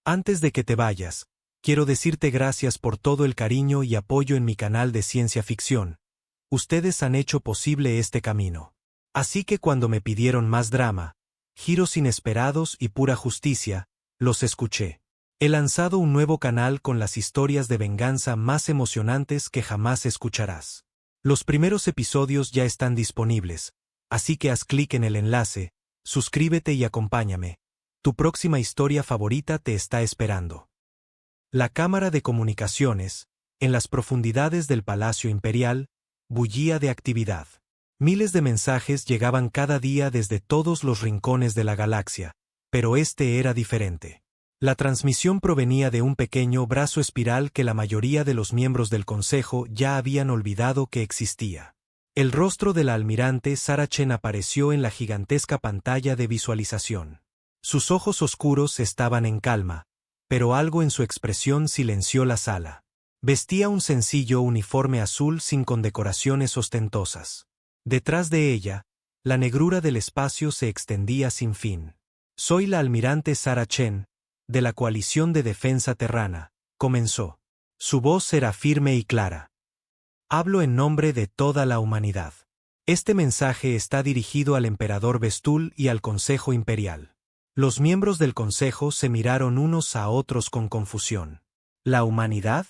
Antes de que te vayas, quiero decirte gracias por todo el cariño y apoyo en mi canal de ciencia ficción. Ustedes han hecho posible este camino. Así que cuando me pidieron más drama, giros inesperados y pura justicia, los escuché. He lanzado un nuevo canal con las historias de venganza más emocionantes que jamás escucharás. Los primeros episodios ya están disponibles, así que haz clic en el enlace, suscríbete y acompáñame. Tu próxima historia favorita te está esperando. La Cámara de Comunicaciones, en las profundidades del Palacio Imperial, bullía de actividad. Miles de mensajes llegaban cada día desde todos los rincones de la galaxia, pero este era diferente. La transmisión provenía de un pequeño brazo espiral que la mayoría de los miembros del Consejo ya habían olvidado que existía. El rostro de la almirante Sara Chen apareció en la gigantesca pantalla de visualización. Sus ojos oscuros estaban en calma, pero algo en su expresión silenció la sala. Vestía un sencillo uniforme azul sin condecoraciones ostentosas. Detrás de ella, la negrura del espacio se extendía sin fin. Soy la almirante Sara Chen, de la Coalición de Defensa Terrana, comenzó. Su voz era firme y clara. Hablo en nombre de toda la humanidad. Este mensaje está dirigido al emperador Vestul y al Consejo Imperial. Los miembros del Consejo se miraron unos a otros con confusión. ¿La humanidad?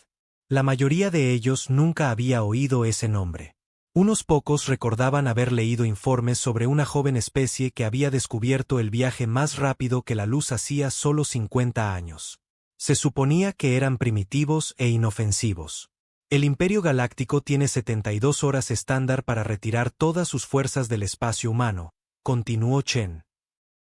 La mayoría de ellos nunca había oído ese nombre. Unos pocos recordaban haber leído informes sobre una joven especie que había descubierto el viaje más rápido que la luz hacía solo 50 años. Se suponía que eran primitivos e inofensivos. El Imperio Galáctico tiene 72 horas estándar para retirar todas sus fuerzas del espacio humano, continuó Chen.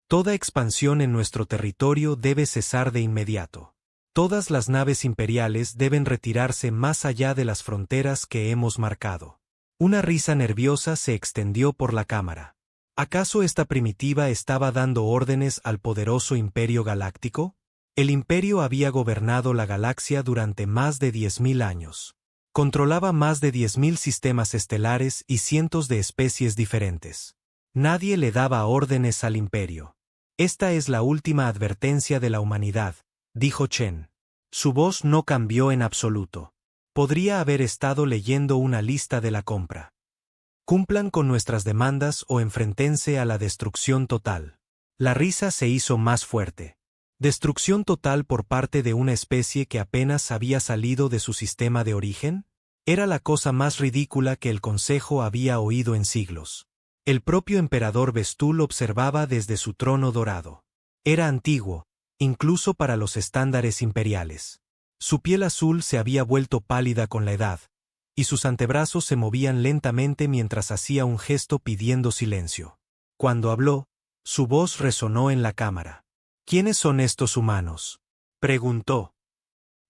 Toda expansión en nuestro territorio debe cesar de inmediato. Todas las naves imperiales deben retirarse más allá de las fronteras que hemos marcado. Una risa nerviosa se extendió por la cámara. ¿Acaso esta primitiva estaba dando órdenes al poderoso Imperio Galáctico? El Imperio había gobernado la galaxia durante más de 10.000 años. Controlaba más de 10.000 sistemas estelares y cientos de especies diferentes. Nadie le daba órdenes al Imperio. Esta es la última advertencia de la humanidad, dijo Chen. Su voz no cambió en absoluto. Podría haber estado leyendo una lista de la compra. Cumplan con nuestras demandas o enfréntense a la destrucción total. La risa se hizo más fuerte. ¿Destrucción total por parte de una especie que apenas había salido de su sistema de origen? Era la cosa más ridícula que el Consejo había oído en siglos. El propio emperador Vestul observaba desde su trono dorado. Era antiguo, incluso para los estándares imperiales. Su piel azul se había vuelto pálida con la edad, y sus antebrazos se movían lentamente mientras hacía un gesto pidiendo silencio. Cuando habló, su voz resonó en la cámara. ¿Quiénes son estos humanos?, preguntó.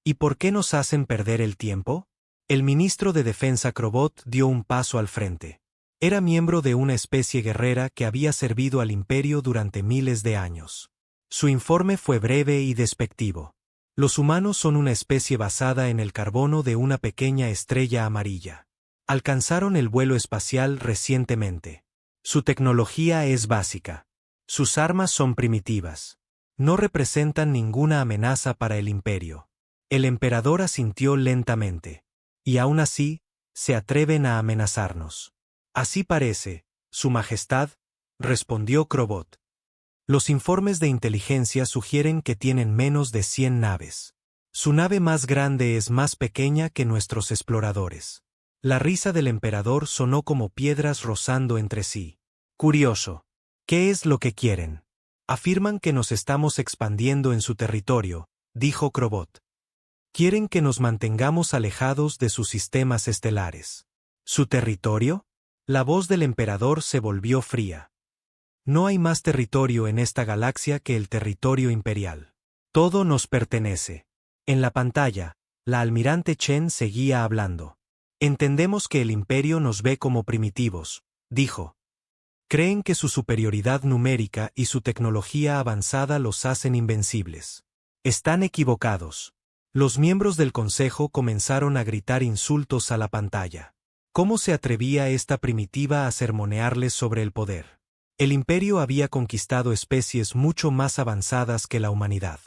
¿Y por qué nos hacen perder el tiempo? El ministro de Defensa Crobot dio un paso al frente. Era miembro de una especie guerrera que había servido al Imperio durante miles de años. Su informe fue breve y despectivo. Los humanos son una especie basada en el carbono de una pequeña estrella amarilla. Alcanzaron el vuelo espacial recientemente. Su tecnología es básica. Sus armas son primitivas. No representan ninguna amenaza para el Imperio. El emperador asintió lentamente. Y aún así, se atreven a amenazarnos. Así parece, Su Majestad, respondió Crobot. Los informes de inteligencia sugieren que tienen menos de 100 naves. Su nave más grande es más pequeña que nuestros exploradores. La risa del emperador sonó como piedras rozando entre sí. Curioso. ¿Qué es lo que quieren? Afirman que nos estamos expandiendo en su territorio, dijo Crobot. Quieren que nos mantengamos alejados de sus sistemas estelares. ¿Su territorio? La voz del emperador se volvió fría. No hay más territorio en esta galaxia que el territorio imperial. Todo nos pertenece. En la pantalla, la almirante Chen seguía hablando. Entendemos que el Imperio nos ve como primitivos, dijo. Creen que su superioridad numérica y su tecnología avanzada los hacen invencibles. Están equivocados. Los miembros del Consejo comenzaron a gritar insultos a la pantalla. ¿Cómo se atrevía esta primitiva a sermonearles sobre el poder? El Imperio había conquistado especies mucho más avanzadas que la humanidad.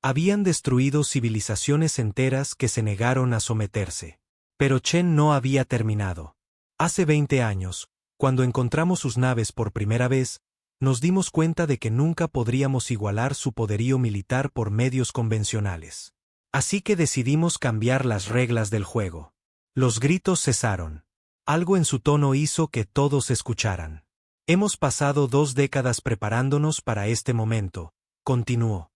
Habían destruido civilizaciones enteras que se negaron a someterse. Pero Chen no había terminado. Hace 20 años, cuando encontramos sus naves por primera vez, nos dimos cuenta de que nunca podríamos igualar su poderío militar por medios convencionales. Así que decidimos cambiar las reglas del juego. Los gritos cesaron. Algo en su tono hizo que todos escucharan. Hemos pasado 2 décadas preparándonos para este momento, continuó.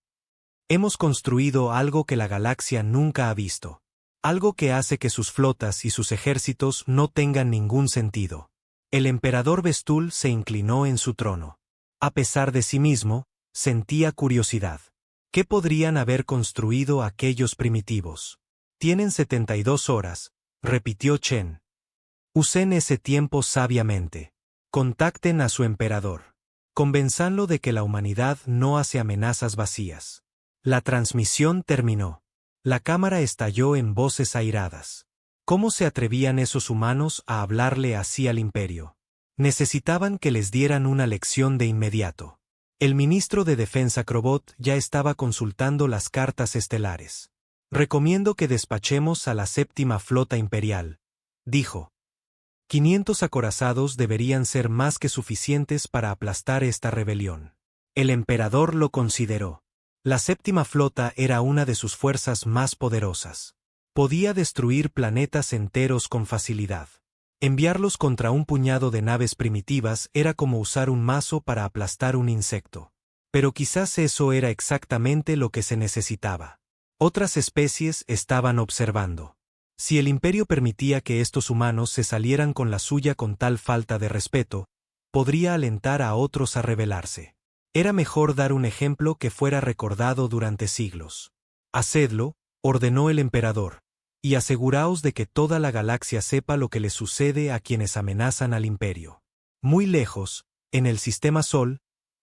Hemos construido algo que la galaxia nunca ha visto. Algo que hace que sus flotas y sus ejércitos no tengan ningún sentido. El emperador Vestul se inclinó en su trono. A pesar de sí mismo, sentía curiosidad. ¿Qué podrían haber construido aquellos primitivos? Tienen 72 horas, repitió Chen. Usen ese tiempo sabiamente. Contacten a su emperador. Convenzanlo de que la humanidad no hace amenazas vacías. La transmisión terminó. La cámara estalló en voces airadas. ¿Cómo se atrevían esos humanos a hablarle así al imperio? Necesitaban que les dieran una lección de inmediato. El ministro de Defensa Crobot ya estaba consultando las cartas estelares. Recomiendo que despachemos a la 7ª Flota Imperial, dijo. 500 acorazados deberían ser más que suficientes para aplastar esta rebelión. El emperador lo consideró. La 7ª Flota era una de sus fuerzas más poderosas. Podía destruir planetas enteros con facilidad. Enviarlos contra un puñado de naves primitivas era como usar un mazo para aplastar un insecto. Pero quizás eso era exactamente lo que se necesitaba. Otras especies estaban observando. Si el imperio permitía que estos humanos se salieran con la suya con tal falta de respeto, podría alentar a otros a rebelarse. Era mejor dar un ejemplo que fuera recordado durante siglos. Hacedlo, ordenó el emperador, y aseguraos de que toda la galaxia sepa lo que le sucede a quienes amenazan al imperio. Muy lejos, en el sistema Sol,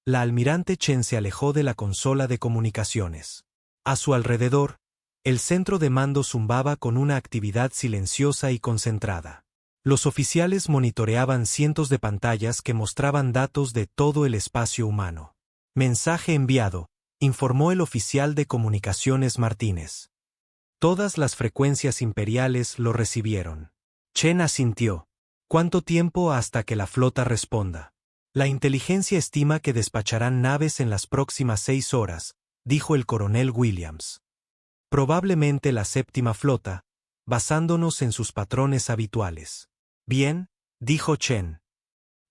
la almirante Chen se alejó de la consola de comunicaciones. A su alrededor, el centro de mando zumbaba con una actividad silenciosa y concentrada. Los oficiales monitoreaban cientos de pantallas que mostraban datos de todo el espacio humano. Mensaje enviado, informó el oficial de comunicaciones Martínez. Todas las frecuencias imperiales lo recibieron. Chen asintió. ¿Cuánto tiempo hasta que la flota responda? La inteligencia estima que despacharán naves en las próximas 6 horas, dijo el coronel Williams. Probablemente la 7ª Flota, basándonos en sus patrones habituales. Bien, dijo Chen.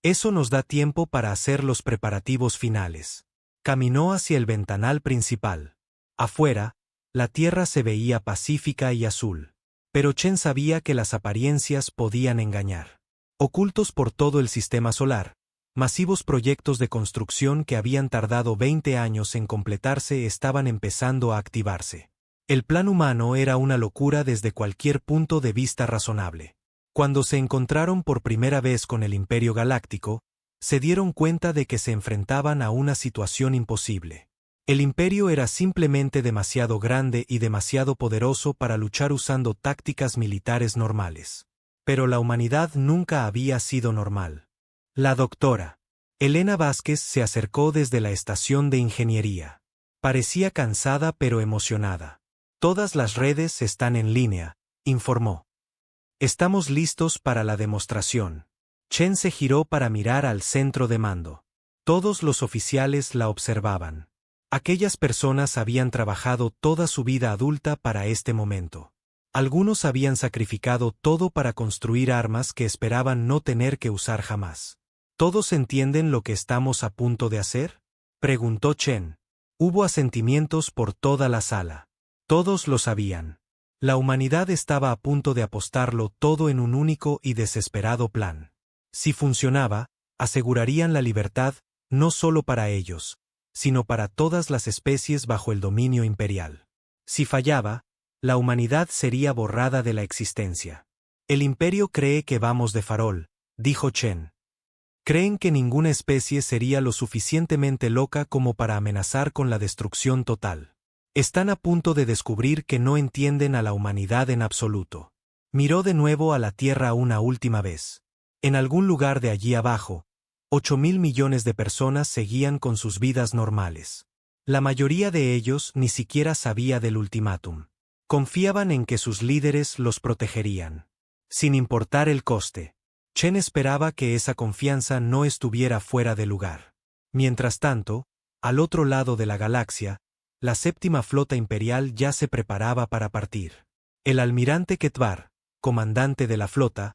Eso nos da tiempo para hacer los preparativos finales. Caminó hacia el ventanal principal. Afuera, la tierra se veía pacífica y azul. Pero Chen sabía que las apariencias podían engañar. Ocultos por todo el sistema solar, masivos proyectos de construcción que habían tardado 20 años en completarse estaban empezando a activarse. El plan humano era una locura desde cualquier punto de vista razonable. Cuando se encontraron por primera vez con el Imperio Galáctico, se dieron cuenta de que se enfrentaban a una situación imposible. El imperio era simplemente demasiado grande y demasiado poderoso para luchar usando tácticas militares normales. Pero la humanidad nunca había sido normal. La doctora Elena Vázquez se acercó desde la estación de ingeniería. Parecía cansada pero emocionada. Todas las redes están en línea, informó. Estamos listos para la demostración. Chen se giró para mirar al centro de mando. Todos los oficiales la observaban. Aquellas personas habían trabajado toda su vida adulta para este momento. Algunos habían sacrificado todo para construir armas que esperaban no tener que usar jamás. ¿Todos entienden lo que estamos a punto de hacer?, preguntó Chen. Hubo asentimientos por toda la sala. Todos lo sabían. La humanidad estaba a punto de apostarlo todo en un único y desesperado plan. Si funcionaba, asegurarían la libertad, no solo para ellos, sino para todas las especies bajo el dominio imperial. Si fallaba, la humanidad sería borrada de la existencia. El imperio cree que vamos de farol, dijo Chen. Creen que ninguna especie sería lo suficientemente loca como para amenazar con la destrucción total. Están a punto de descubrir que no entienden a la humanidad en absoluto. Miró de nuevo a la Tierra una última vez. En algún lugar de allí abajo, 8.000 millones de personas seguían con sus vidas normales. La mayoría de ellos ni siquiera sabía del ultimátum. Confiaban en que sus líderes los protegerían. Sin importar el coste. Chen esperaba que esa confianza no estuviera fuera de lugar. Mientras tanto, al otro lado de la galaxia, la séptima flota imperial ya se preparaba para partir. El almirante Ketvar, comandante de la flota,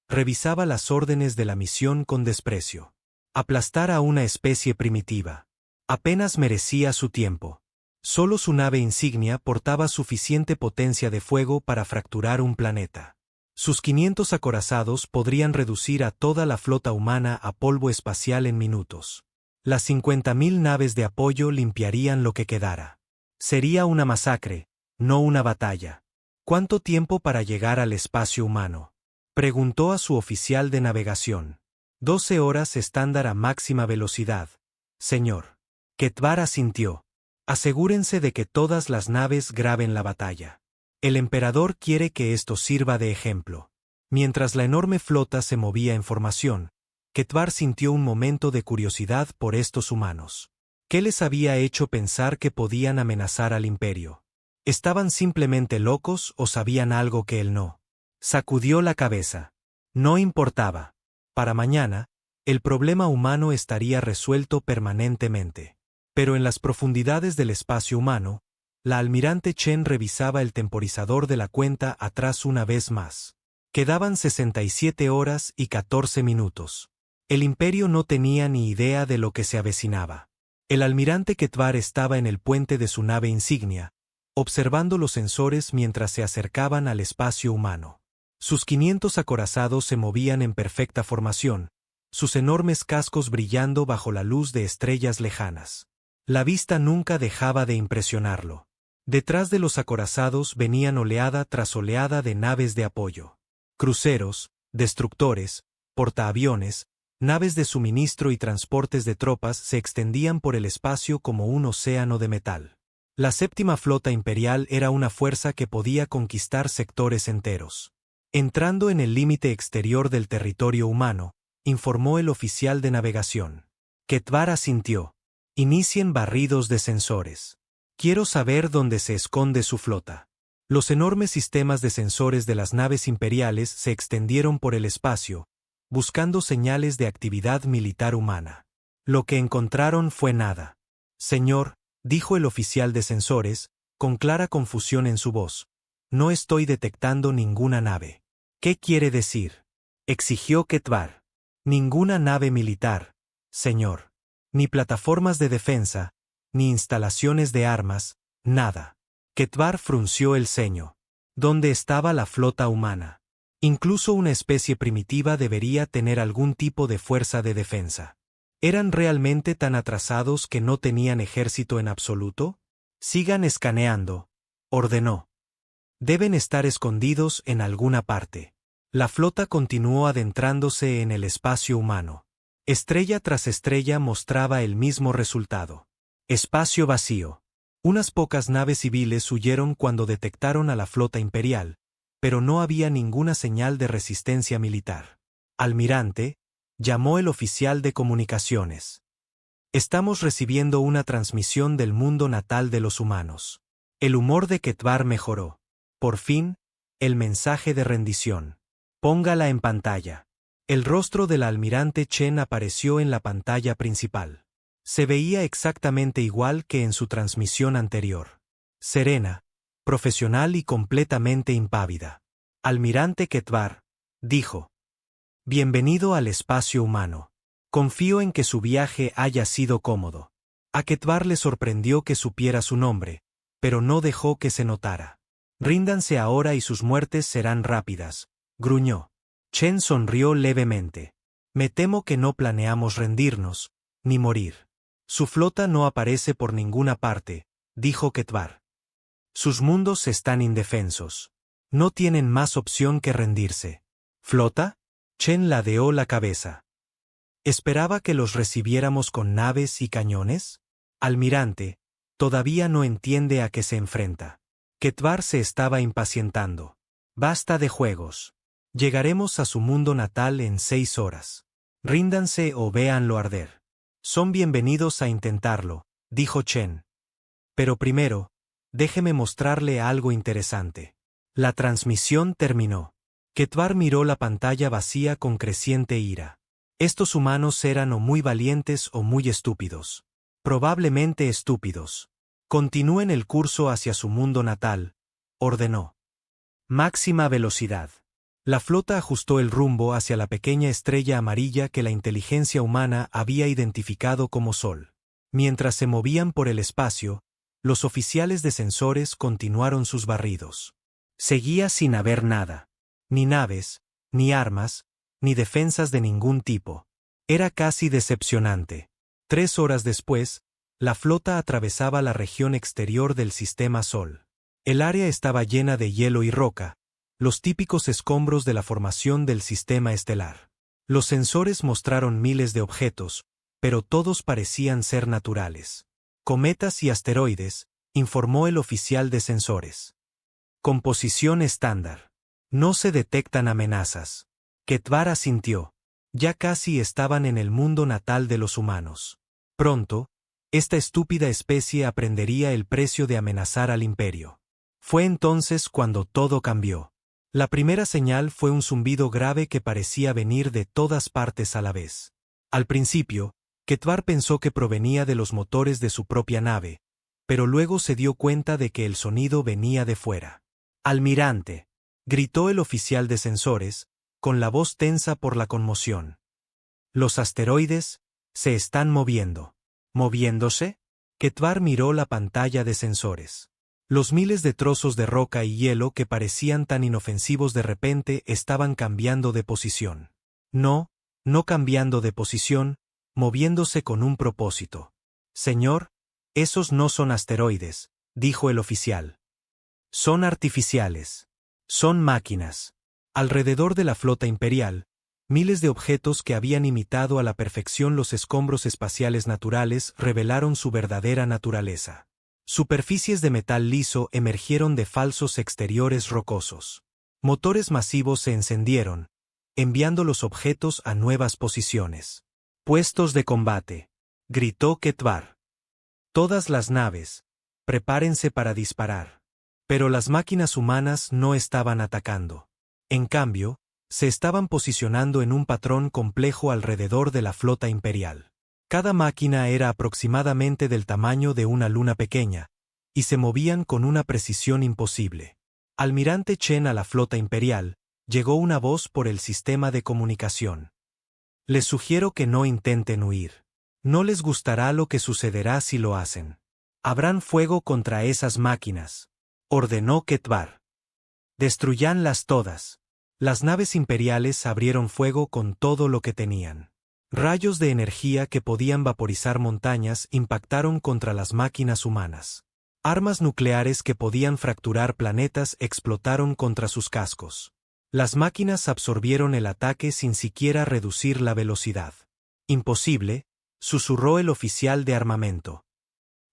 revisaba las órdenes de la misión con desprecio. Aplastar a una especie primitiva. Apenas merecía su tiempo. Solo su nave insignia portaba suficiente potencia de fuego para fracturar un planeta. Sus 500 acorazados podrían reducir a toda la flota humana a polvo espacial en minutos. Las 50.000 naves de apoyo limpiarían lo que quedara. Sería una masacre, no una batalla. ¿Cuánto tiempo para llegar al espacio humano? Preguntó a su oficial de navegación. 12 horas estándar a máxima velocidad, señor. Ketvar asintió. Asegúrense de que todas las naves graben la batalla. El emperador quiere que esto sirva de ejemplo. Mientras la enorme flota se movía en formación, Ketvar sintió un momento de curiosidad por estos humanos. ¿Qué les había hecho pensar que podían amenazar al imperio? ¿Estaban simplemente locos o sabían algo que él no? Sacudió la cabeza. No importaba. Para mañana, el problema humano estaría resuelto permanentemente. Pero en las profundidades del espacio humano, la almirante Chen revisaba el temporizador de la cuenta atrás una vez más. Quedaban 67 horas y 14 minutos. El imperio no tenía ni idea de lo que se avecinaba. El almirante Ketvar estaba en el puente de su nave insignia, observando los sensores mientras se acercaban al espacio humano. Sus 500 acorazados se movían en perfecta formación, sus enormes cascos brillando bajo la luz de estrellas lejanas. La vista nunca dejaba de impresionarlo. Detrás de los acorazados venían oleada tras oleada de naves de apoyo. Cruceros, destructores, portaaviones, naves de suministro y transportes de tropas se extendían por el espacio como un océano de metal. La séptima flota imperial era una fuerza que podía conquistar sectores enteros. Entrando en el límite exterior del territorio humano, informó el oficial de navegación. Ketvar asintió. Inicien barridos de sensores. Quiero saber dónde se esconde su flota. Los enormes sistemas de sensores de las naves imperiales se extendieron por el espacio, buscando señales de actividad militar humana. Lo que encontraron fue nada. Señor, dijo el oficial de sensores, con clara confusión en su voz, no estoy detectando ninguna nave. ¿Qué quiere decir? Exigió Ketvar. Ninguna nave militar, señor. Ni plataformas de defensa, ni instalaciones de armas, nada. Ketvar frunció el ceño. ¿Dónde estaba la flota humana? Incluso una especie primitiva debería tener algún tipo de fuerza de defensa. ¿Eran realmente tan atrasados que no tenían ejército en absoluto? Sigan escaneando, ordenó. Deben estar escondidos en alguna parte. La flota continuó adentrándose en el espacio humano. Estrella tras estrella mostraba el mismo resultado. Espacio vacío. Unas pocas naves civiles huyeron cuando detectaron a la flota imperial, pero no había ninguna señal de resistencia militar. Almirante, llamó el oficial de comunicaciones. Estamos recibiendo una transmisión del mundo natal de los humanos. El humor de Ketvar mejoró. Por fin, el mensaje de rendición. Póngala en pantalla. El rostro del almirante Chen apareció en la pantalla principal. Se veía exactamente igual que en su transmisión anterior. Serena, profesional y completamente impávida. Almirante Ketvar, dijo. Bienvenido al espacio humano. Confío en que su viaje haya sido cómodo. A Ketvar le sorprendió que supiera su nombre, pero no dejó que se notara. Ríndanse ahora y sus muertes serán rápidas, gruñó. Chen sonrió levemente. Me temo que no planeamos rendirnos, ni morir. Su flota no aparece por ninguna parte, dijo Ketvar. Sus mundos están indefensos. No tienen más opción que rendirse. ¿Flota? Chen ladeó la cabeza. ¿Esperaba que los recibiéramos con naves y cañones? Almirante, todavía no entiende a qué se enfrenta. Ketvar se estaba impacientando. Basta de juegos. Llegaremos a su mundo natal en 6 horas. Ríndanse o véanlo arder. Son bienvenidos a intentarlo, dijo Chen. Pero primero, déjeme mostrarle algo interesante. La transmisión terminó. Ketvar miró la pantalla vacía con creciente ira. Estos humanos eran o muy valientes o muy estúpidos. Probablemente estúpidos. Continúen el curso hacia su mundo natal, ordenó. Máxima velocidad. La flota ajustó el rumbo hacia la pequeña estrella amarilla que la inteligencia humana había identificado como Sol. Mientras se movían por el espacio, los oficiales de sensores continuaron sus barridos. Seguía sin haber nada. Ni naves, ni armas, ni defensas de ningún tipo. Era casi decepcionante. 3 horas después, la flota atravesaba la región exterior del sistema Sol. El área estaba llena de hielo y roca, los típicos escombros de la formación del sistema estelar. Los sensores mostraron miles de objetos, pero todos parecían ser naturales. Cometas y asteroides, informó el oficial de sensores. Composición estándar. No se detectan amenazas. Ketvar asintió. Ya casi estaban en el mundo natal de los humanos. Pronto, esta estúpida especie aprendería el precio de amenazar al imperio. Fue entonces cuando todo cambió. La primera señal fue un zumbido grave que parecía venir de todas partes a la vez. Al principio, Ketvar pensó que provenía de los motores de su propia nave, pero luego se dio cuenta de que el sonido venía de fuera. «Almirante», gritó el oficial de sensores, con la voz tensa por la conmoción. «Los asteroides se están moviendo». ¿Moviéndose? Ketvar miró la pantalla de sensores. Los miles de trozos de roca y hielo que parecían tan inofensivos de repente estaban cambiando de posición. No cambiando de posición, moviéndose con un propósito. «Señor, esos no son asteroides», dijo el oficial. «Son artificiales. Son máquinas». Alrededor de la flota imperial, miles de objetos que habían imitado a la perfección los escombros espaciales naturales revelaron su verdadera naturaleza. Superficies de metal liso emergieron de falsos exteriores rocosos. Motores masivos se encendieron, enviando los objetos a nuevas posiciones. «Puestos de combate», gritó Ketvar. «Todas las naves, prepárense para disparar». Pero las máquinas humanas no estaban atacando. En cambio, se estaban posicionando en un patrón complejo alrededor de la flota imperial. Cada máquina era aproximadamente del tamaño de una luna pequeña, y se movían con una precisión imposible. Almirante Chen a la flota imperial, llegó una voz por el sistema de comunicación. «Les sugiero que no intenten huir. No les gustará lo que sucederá si lo hacen. Habrán fuego contra esas máquinas», ordenó Ketvar. «Destruyanlas todas». Las naves imperiales abrieron fuego con todo lo que tenían. Rayos de energía que podían vaporizar montañas impactaron contra las máquinas humanas. Armas nucleares que podían fracturar planetas explotaron contra sus cascos. Las máquinas absorbieron el ataque sin siquiera reducir la velocidad. «Imposible», susurró el oficial de armamento.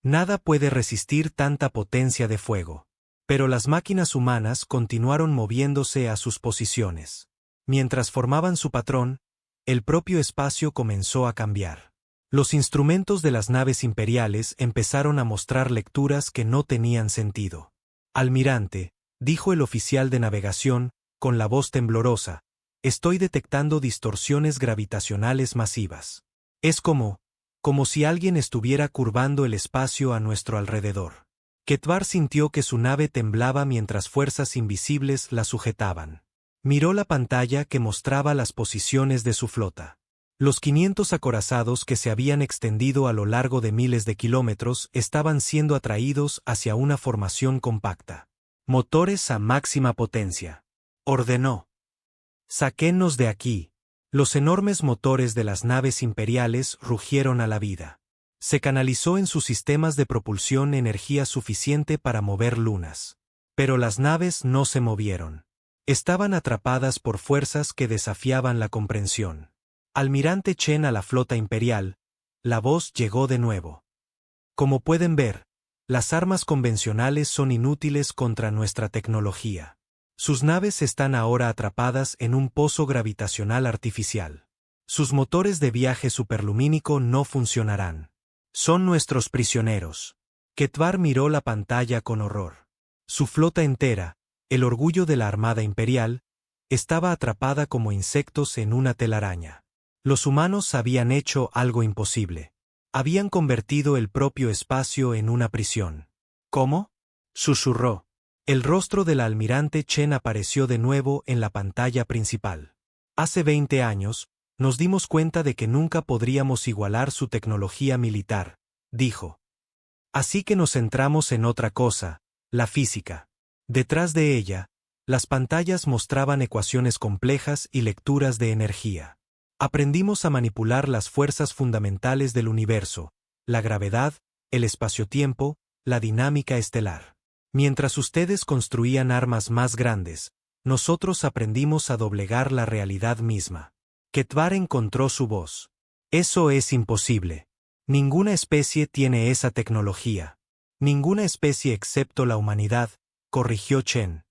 «Nada puede resistir tanta potencia de fuego». Pero las máquinas humanas continuaron moviéndose a sus posiciones. Mientras formaban su patrón, el propio espacio comenzó a cambiar. Los instrumentos de las naves imperiales empezaron a mostrar lecturas que no tenían sentido. «Almirante», dijo el oficial de navegación, con la voz temblorosa, «estoy detectando distorsiones gravitacionales masivas. Es como si alguien estuviera curvando el espacio a nuestro alrededor». Ketvar sintió que su nave temblaba mientras fuerzas invisibles la sujetaban. Miró la pantalla que mostraba las posiciones de su flota. Los 500 acorazados que se habían extendido a lo largo de miles de kilómetros estaban siendo atraídos hacia una formación compacta. «Motores a máxima potencia», ordenó. «Sáquennos de aquí». Los enormes motores de las naves imperiales rugieron a la vida. Se canalizó en sus sistemas de propulsión energía suficiente para mover lunas. Pero las naves no se movieron. Estaban atrapadas por fuerzas que desafiaban la comprensión. «Almirante Chen a la flota imperial», la voz llegó de nuevo. «Como pueden ver, las armas convencionales son inútiles contra nuestra tecnología. Sus naves están ahora atrapadas en un pozo gravitacional artificial. Sus motores de viaje superlumínico no funcionarán. Son nuestros prisioneros». Ketvar miró la pantalla con horror. Su flota entera, el orgullo de la Armada Imperial, estaba atrapada como insectos en una telaraña. Los humanos habían hecho algo imposible. Habían convertido el propio espacio en una prisión. ¿Cómo? Susurró. El rostro del almirante Chen apareció de nuevo en la pantalla principal. Hace 20 años, nos dimos cuenta de que nunca podríamos igualar su tecnología militar, dijo. Así que nos centramos en otra cosa, la física. Detrás de ella, las pantallas mostraban ecuaciones complejas y lecturas de energía. Aprendimos a manipular las fuerzas fundamentales del universo, la gravedad, el espacio-tiempo, la dinámica estelar. Mientras ustedes construían armas más grandes, nosotros aprendimos a doblegar la realidad misma. Ketvar encontró su voz. Eso es imposible. Ninguna especie tiene esa tecnología. Ninguna especie excepto la humanidad, corrigió Chen.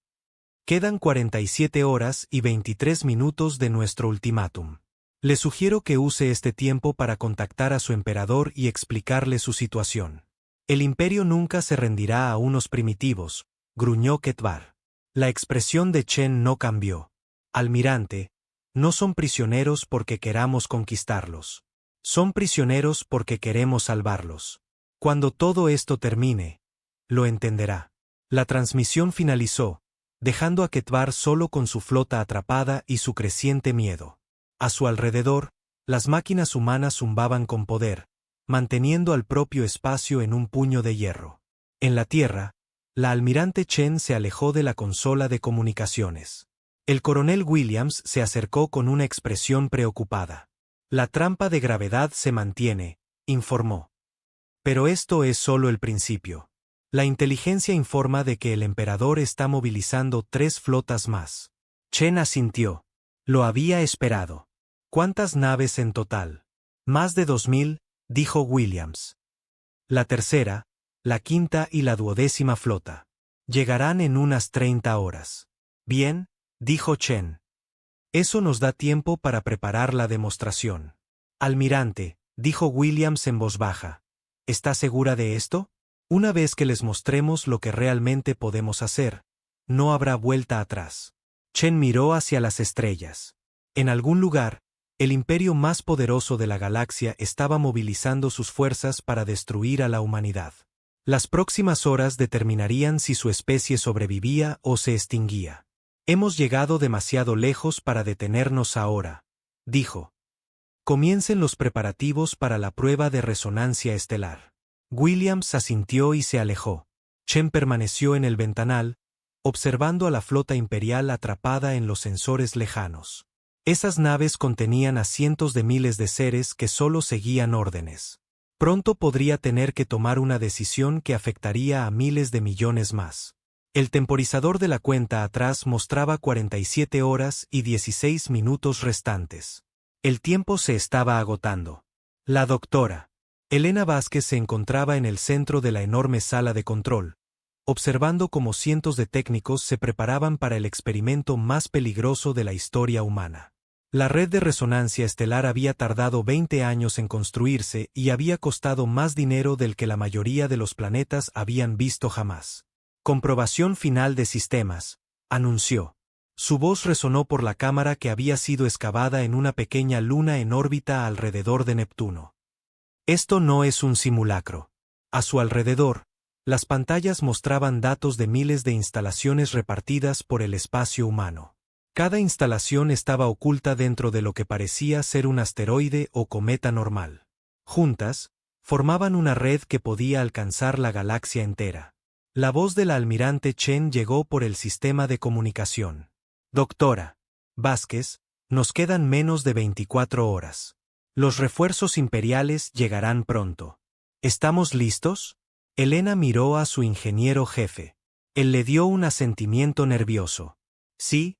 Quedan 47 horas y 23 minutos de nuestro ultimátum. Le sugiero que use este tiempo para contactar a su emperador y explicarle su situación. El imperio nunca se rendirá a unos primitivos, gruñó Ketvar. La expresión de Chen no cambió. Almirante, no son prisioneros porque queramos conquistarlos. Son prisioneros porque queremos salvarlos. Cuando todo esto termine, lo entenderá. La transmisión finalizó, dejando a Ketvar solo con su flota atrapada y su creciente miedo. A su alrededor, las máquinas humanas zumbaban con poder, manteniendo al propio espacio en un puño de hierro. En la Tierra, la almirante Chen se alejó de la consola de comunicaciones. El coronel Williams se acercó con una expresión preocupada. La trampa de gravedad se mantiene, informó. Pero esto es solo el principio. La inteligencia informa de que el emperador está movilizando 3 flotas más. Chen asintió. Lo había esperado. ¿Cuántas naves en total? Más de 2000, dijo Williams. La tercera, la quinta y la 12ª flota. Llegarán en unas 30 horas. Bien, dijo Chen. Eso nos da tiempo para preparar la demostración. Almirante, dijo Williams en voz baja. ¿Está segura de esto? Una vez que les mostremos lo que realmente podemos hacer, no habrá vuelta atrás. Chen miró hacia las estrellas. En algún lugar, el imperio más poderoso de la galaxia estaba movilizando sus fuerzas para destruir a la humanidad. Las próximas horas determinarían si su especie sobrevivía o se extinguía. Hemos llegado demasiado lejos para detenernos ahora, dijo. Comiencen los preparativos para la prueba de resonancia estelar. Williams asintió y se alejó. Chen permaneció en el ventanal, observando a la flota imperial atrapada en los sensores lejanos. Esas naves contenían a cientos de miles de seres que solo seguían órdenes. Pronto podría tener que tomar una decisión que afectaría a miles de millones más. El temporizador de la cuenta atrás mostraba 47 horas y 16 minutos restantes. El tiempo se estaba agotando. La doctora Elena Vázquez se encontraba en el centro de la enorme sala de control, observando cómo cientos de técnicos se preparaban para el experimento más peligroso de la historia humana. La red de resonancia estelar había tardado 20 años en construirse y había costado más dinero del que la mayoría de los planetas habían visto jamás. Comprobación final de sistemas, anunció. Su voz resonó por la cámara que había sido excavada en una pequeña luna en órbita alrededor de Neptuno. Esto no es un simulacro. A su alrededor, las pantallas mostraban datos de miles de instalaciones repartidas por el espacio humano. Cada instalación estaba oculta dentro de lo que parecía ser un asteroide o cometa normal. Juntas, formaban una red que podía alcanzar la galaxia entera. La voz del almirante Chen llegó por el sistema de comunicación. Doctora Vázquez, nos quedan menos de 24 horas. Los refuerzos imperiales llegarán pronto. ¿Estamos listos? Elena miró a su ingeniero jefe. Él le dio un asentimiento nervioso. Sí,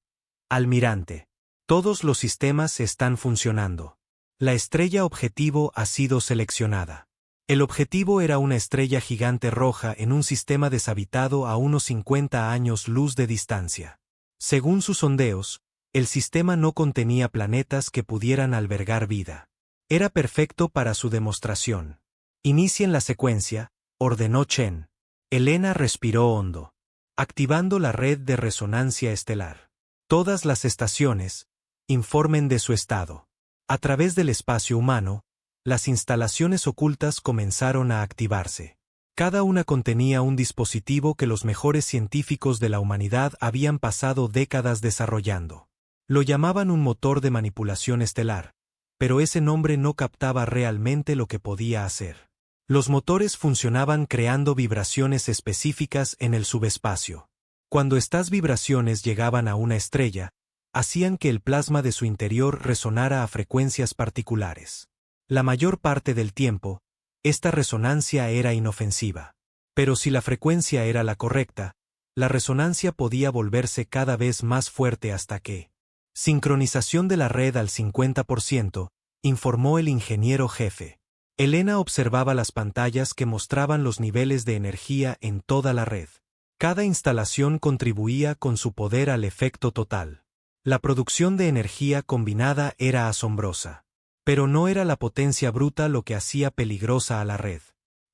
almirante. Todos los sistemas están funcionando. La estrella objetivo ha sido seleccionada. El objetivo era una estrella gigante roja en un sistema deshabitado a unos 50 años luz de distancia. Según sus sondeos, el sistema no contenía planetas que pudieran albergar vida. Era perfecto para su demostración. Inicien la secuencia, ordenó Chen. Elena respiró hondo, activando la red de resonancia estelar. Todas las estaciones informen de su estado. A través del espacio humano, las instalaciones ocultas comenzaron a activarse. Cada una contenía un dispositivo que los mejores científicos de la humanidad habían pasado décadas desarrollando. Lo llamaban un motor de manipulación estelar, pero ese nombre no captaba realmente lo que podía hacer. Los motores funcionaban creando vibraciones específicas en el subespacio. Cuando estas vibraciones llegaban a una estrella, hacían que el plasma de su interior resonara a frecuencias particulares. La mayor parte del tiempo, esta resonancia era inofensiva. Pero si la frecuencia era la correcta, la resonancia podía volverse cada vez más fuerte hasta que... Sincronización de la red al 50%, informó el ingeniero jefe. Elena observaba las pantallas que mostraban los niveles de energía en toda la red. Cada instalación contribuía con su poder al efecto total. La producción de energía combinada era asombrosa. Pero no era la potencia bruta lo que hacía peligrosa a la red.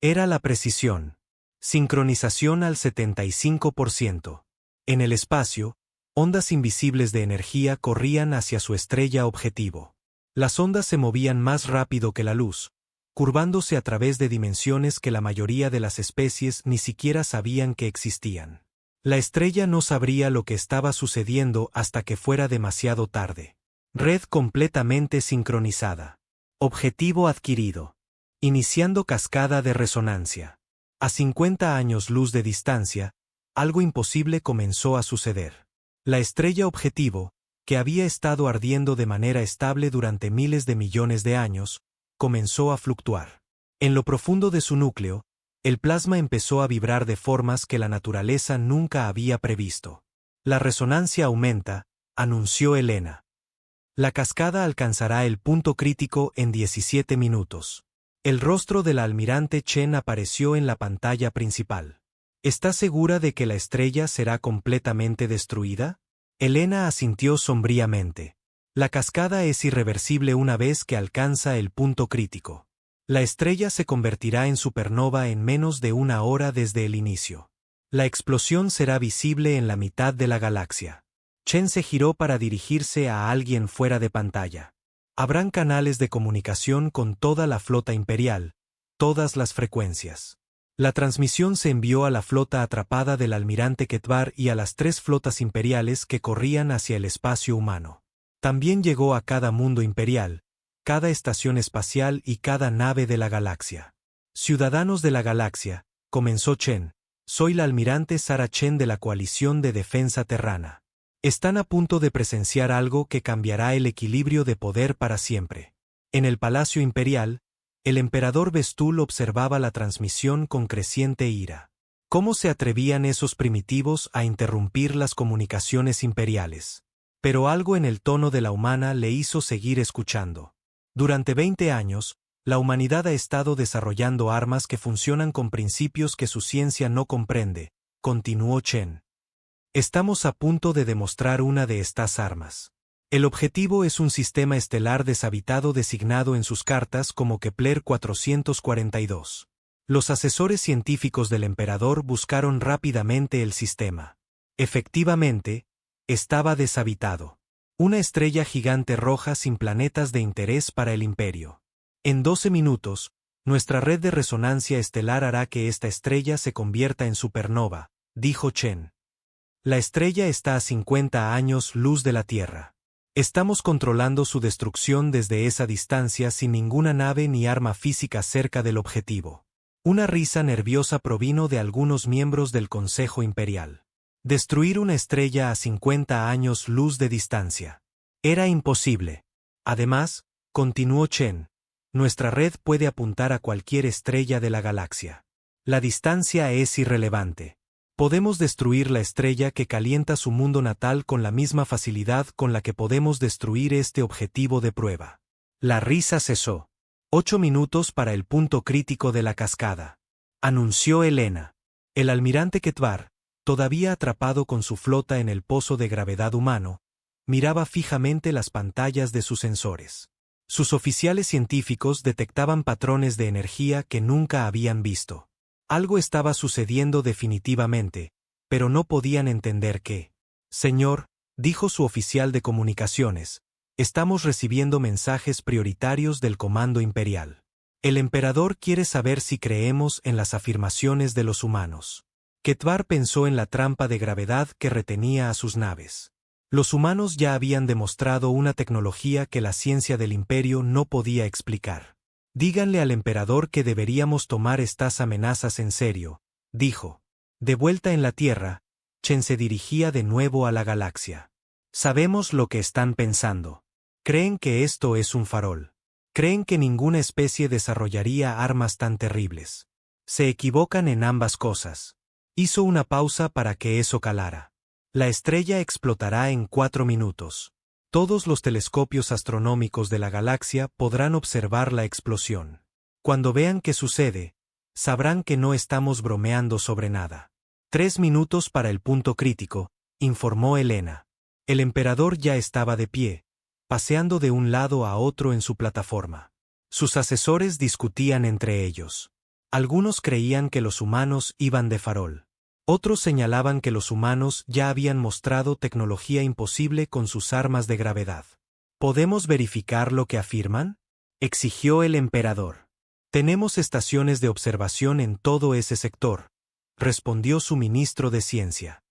Era la precisión. Sincronización al 75%. En el espacio, ondas invisibles de energía corrían hacia su estrella objetivo. Las ondas se movían más rápido que la luz, curvándose a través de dimensiones que la mayoría de las especies ni siquiera sabían que existían. La estrella no sabría lo que estaba sucediendo hasta que fuera demasiado tarde. Red completamente sincronizada. Objetivo adquirido. Iniciando cascada de resonancia. A 50 años luz de distancia, algo imposible comenzó a suceder. La estrella objetivo, que había estado ardiendo de manera estable durante miles de millones de años, comenzó a fluctuar. En lo profundo de su núcleo, el plasma empezó a vibrar de formas que la naturaleza nunca había previsto. La resonancia aumenta, anunció Elena. La cascada alcanzará el punto crítico en 17 minutos. El rostro del almirante Chen apareció en la pantalla principal. ¿Está segura de que la estrella será completamente destruida? Elena asintió sombríamente. La cascada es irreversible una vez que alcanza el punto crítico. La estrella se convertirá en supernova en menos de una hora desde el inicio. La explosión será visible en la mitad de la galaxia. Chen se giró para dirigirse a alguien fuera de pantalla. Habrán canales de comunicación con toda la flota imperial, todas las frecuencias. La transmisión se envió a la flota atrapada del almirante Ketvar y a las 3 flotas imperiales que corrían hacia el espacio humano. También llegó a cada mundo imperial, cada estación espacial y cada nave de la galaxia. Ciudadanos de la galaxia, comenzó Chen, soy la almirante Sara Chen de la Coalición de Defensa Terrana. Están a punto de presenciar algo que cambiará el equilibrio de poder para siempre. En el Palacio Imperial, el emperador Vestul observaba la transmisión con creciente ira. ¿Cómo se atrevían esos primitivos a interrumpir las comunicaciones imperiales? Pero algo en el tono de la humana le hizo seguir escuchando. Durante 20 años, la humanidad ha estado desarrollando armas que funcionan con principios que su ciencia no comprende, continuó Chen. Estamos a punto de demostrar una de estas armas. El objetivo es un sistema estelar deshabitado designado en sus cartas como Kepler 442. Los asesores científicos del emperador buscaron rápidamente el sistema. Efectivamente, estaba deshabitado. Una estrella gigante roja sin planetas de interés para el imperio. En 12 minutos, nuestra red de resonancia estelar hará que esta estrella se convierta en supernova, dijo Chen. La estrella está a 50 años luz de la Tierra. Estamos controlando su destrucción desde esa distancia sin ninguna nave ni arma física cerca del objetivo. Una risa nerviosa provino de algunos miembros del Consejo Imperial. Destruir una estrella a 50 años luz de distancia. Era imposible. Además, continuó Chen, nuestra red puede apuntar a cualquier estrella de la galaxia. La distancia es irrelevante. Podemos destruir la estrella que calienta su mundo natal con la misma facilidad con la que podemos destruir este objetivo de prueba. La risa cesó. 8 minutos para el punto crítico de la cascada. Anunció Elena. El almirante Ketvar, todavía atrapado con su flota en el pozo de gravedad humano, miraba fijamente las pantallas de sus sensores. Sus oficiales científicos detectaban patrones de energía que nunca habían visto. Algo estaba sucediendo definitivamente, pero no podían entender qué. Señor, dijo su oficial de comunicaciones, estamos recibiendo mensajes prioritarios del Comando Imperial. El emperador quiere saber si creemos en las afirmaciones de los humanos. Ketvar pensó en la trampa de gravedad que retenía a sus naves. Los humanos ya habían demostrado una tecnología que la ciencia del imperio no podía explicar. Díganle al emperador que deberíamos tomar estas amenazas en serio, dijo. De vuelta en la Tierra, Chen se dirigía de nuevo a la galaxia. Sabemos lo que están pensando. Creen que esto es un farol. Creen que ninguna especie desarrollaría armas tan terribles. Se equivocan en ambas cosas. Hizo una pausa para que eso calara. La estrella explotará en 4 minutos. Todos los telescopios astronómicos de la galaxia podrán observar la explosión. Cuando vean qué sucede, sabrán que no estamos bromeando sobre nada. 3 minutos para el punto crítico, informó Elena. El emperador ya estaba de pie, paseando de un lado a otro en su plataforma. Sus asesores discutían entre ellos. Algunos creían que los humanos iban de farol. Otros señalaban que los humanos ya habían mostrado tecnología imposible con sus armas de gravedad. ¿Podemos verificar lo que afirman?, exigió el emperador. Tenemos estaciones de observación en todo ese sector, respondió su ministro de Ciencia.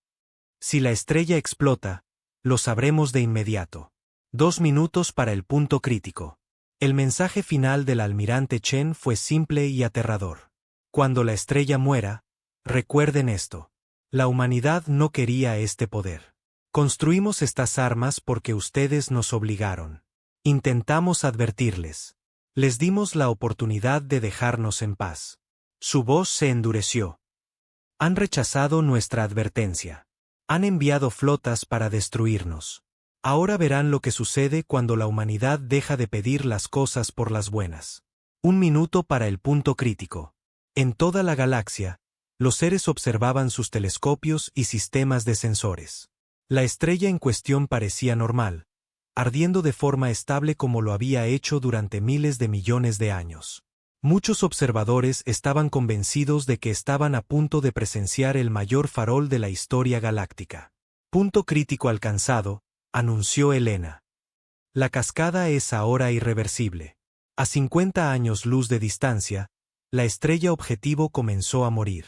Si la estrella explota, lo sabremos de inmediato. 2 minutos para el punto crítico. El mensaje final del almirante Chen fue simple y aterrador. Cuando la estrella muera, recuerden esto. La humanidad no quería este poder. Construimos estas armas porque ustedes nos obligaron. Intentamos advertirles. Les dimos la oportunidad de dejarnos en paz. Su voz se endureció. Han rechazado nuestra advertencia. Han enviado flotas para destruirnos. Ahora verán lo que sucede cuando la humanidad deja de pedir las cosas por las buenas. 1 minuto para el punto crítico. En toda la galaxia, los seres observaban sus telescopios y sistemas de sensores. La estrella en cuestión parecía normal, ardiendo de forma estable como lo había hecho durante miles de millones de años. Muchos observadores estaban convencidos de que estaban a punto de presenciar el mayor farol de la historia galáctica. Punto crítico alcanzado, anunció Elena. La cascada es ahora irreversible. A 50 años luz de distancia, la estrella objetivo comenzó a morir.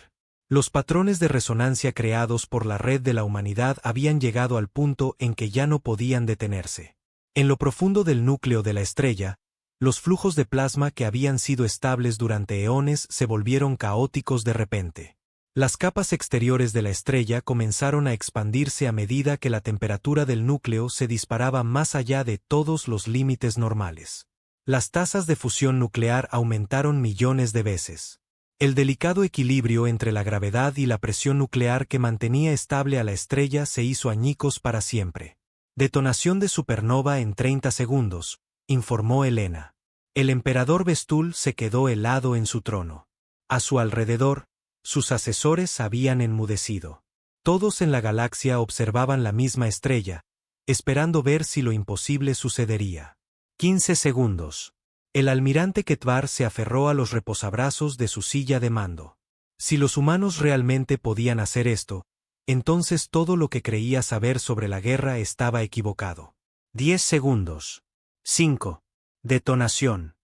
Los patrones de resonancia creados por la red de la humanidad habían llegado al punto en que ya no podían detenerse. En lo profundo del núcleo de la estrella, los flujos de plasma que habían sido estables durante eones se volvieron caóticos de repente. Las capas exteriores de la estrella comenzaron a expandirse a medida que la temperatura del núcleo se disparaba más allá de todos los límites normales. Las tasas de fusión nuclear aumentaron millones de veces. El delicado equilibrio entre la gravedad y la presión nuclear que mantenía estable a la estrella se hizo añicos para siempre. Detonación de supernova en 30 segundos, informó Elena. El emperador Vestul se quedó helado en su trono. A su alrededor, sus asesores habían enmudecido. Todos en la galaxia observaban la misma estrella, esperando ver si lo imposible sucedería. 15 segundos. El almirante Ketvar se aferró a los reposabrazos de su silla de mando. Si los humanos realmente podían hacer esto, entonces todo lo que creía saber sobre la guerra estaba equivocado. 10 segundos. 5. Detonación.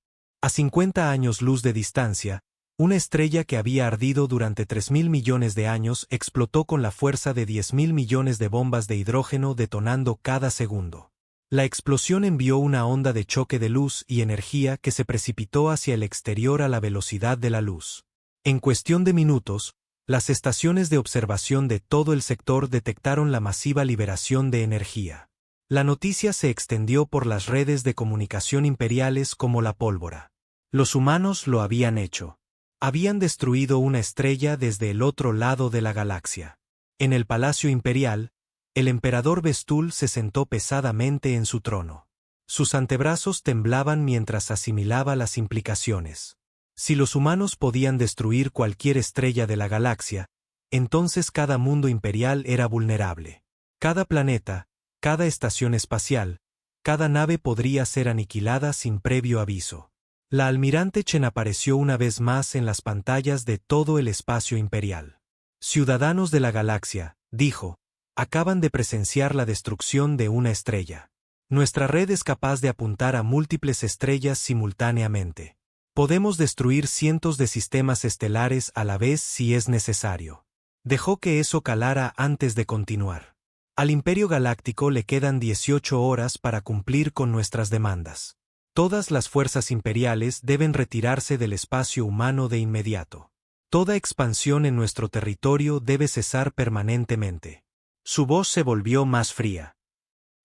A 50 años luz de distancia, una estrella que había ardido durante 3.000 millones de años explotó con la fuerza de 10.000 millones de bombas de hidrógeno detonando cada segundo. La explosión envió una onda de choque de luz y energía que se precipitó hacia el exterior a la velocidad de la luz. En cuestión de minutos, las estaciones de observación de todo el sector detectaron la masiva liberación de energía. La noticia se extendió por las redes de comunicación imperiales como la pólvora. Los humanos lo habían hecho. Habían destruido una estrella desde el otro lado de la galaxia. En el Palacio Imperial, el emperador Vestul se sentó pesadamente en su trono. Sus antebrazos temblaban mientras asimilaba las implicaciones. Si los humanos podían destruir cualquier estrella de la galaxia, entonces cada mundo imperial era vulnerable. Cada planeta, cada estación espacial, cada nave podría ser aniquilada sin previo aviso. La almirante Chen apareció una vez más en las pantallas de todo el espacio imperial. Ciudadanos de la galaxia, dijo, acaban de presenciar la destrucción de una estrella. Nuestra red es capaz de apuntar a múltiples estrellas simultáneamente. Podemos destruir cientos de sistemas estelares a la vez si es necesario. Dejó que eso calara antes de continuar. Al Imperio Galáctico le quedan 18 horas para cumplir con nuestras demandas. Todas las fuerzas imperiales deben retirarse del espacio humano de inmediato. Toda expansión en nuestro territorio debe cesar permanentemente. Su voz se volvió más fría.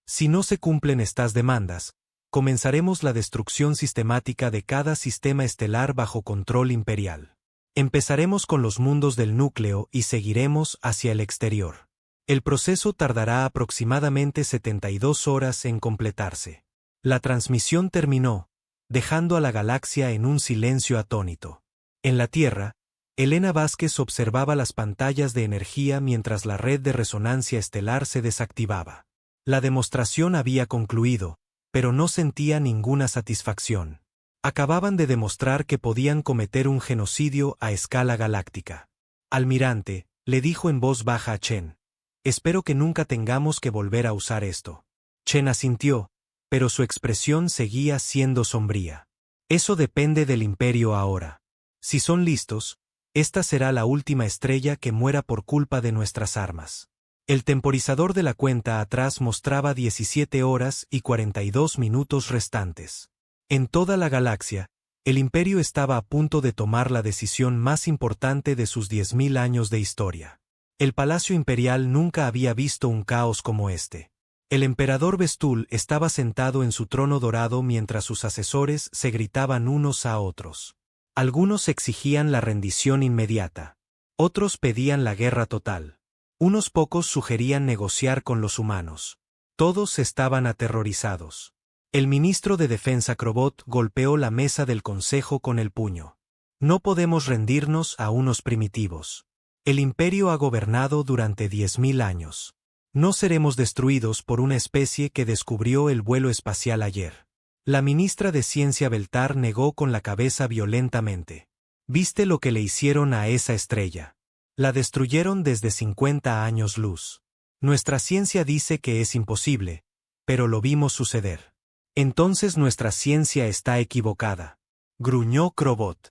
Si no se cumplen estas demandas, comenzaremos la destrucción sistemática de cada sistema estelar bajo control imperial. Empezaremos con los mundos del núcleo y seguiremos hacia el exterior. El proceso tardará aproximadamente 72 horas en completarse. La transmisión terminó, dejando a la galaxia en un silencio atónito. En la Tierra, Elena Vázquez observaba las pantallas de energía mientras la red de resonancia estelar se desactivaba. La demostración había concluido, pero no sentía ninguna satisfacción. Acababan de demostrar que podían cometer un genocidio a escala galáctica. Almirante, le dijo en voz baja a Chen, espero que nunca tengamos que volver a usar esto. Chen asintió, pero su expresión seguía siendo sombría. Eso depende del Imperio ahora. Si son listos, esta será la última estrella que muera por culpa de nuestras armas. El temporizador de la cuenta atrás mostraba 17 horas y 42 minutos restantes. En toda la galaxia, el Imperio estaba a punto de tomar la decisión más importante de sus 10.000 años de historia. El Palacio Imperial nunca había visto un caos como este. El emperador Vestul estaba sentado en su trono dorado mientras sus asesores se gritaban unos a otros. Algunos exigían la rendición inmediata. Otros pedían la guerra total. Unos pocos sugerían negociar con los humanos. Todos estaban aterrorizados. El ministro de Defensa Crobot golpeó la mesa del consejo con el puño. No podemos rendirnos a unos primitivos. El imperio ha gobernado durante 10.000 años. No seremos destruidos por una especie que descubrió el vuelo espacial ayer. La ministra de Ciencia Beltar negó con la cabeza violentamente. ¿Viste lo que le hicieron a esa estrella? La destruyeron desde 50 años luz. Nuestra ciencia dice que es imposible, pero lo vimos suceder. Entonces nuestra ciencia está equivocada. Gruñó Crobot.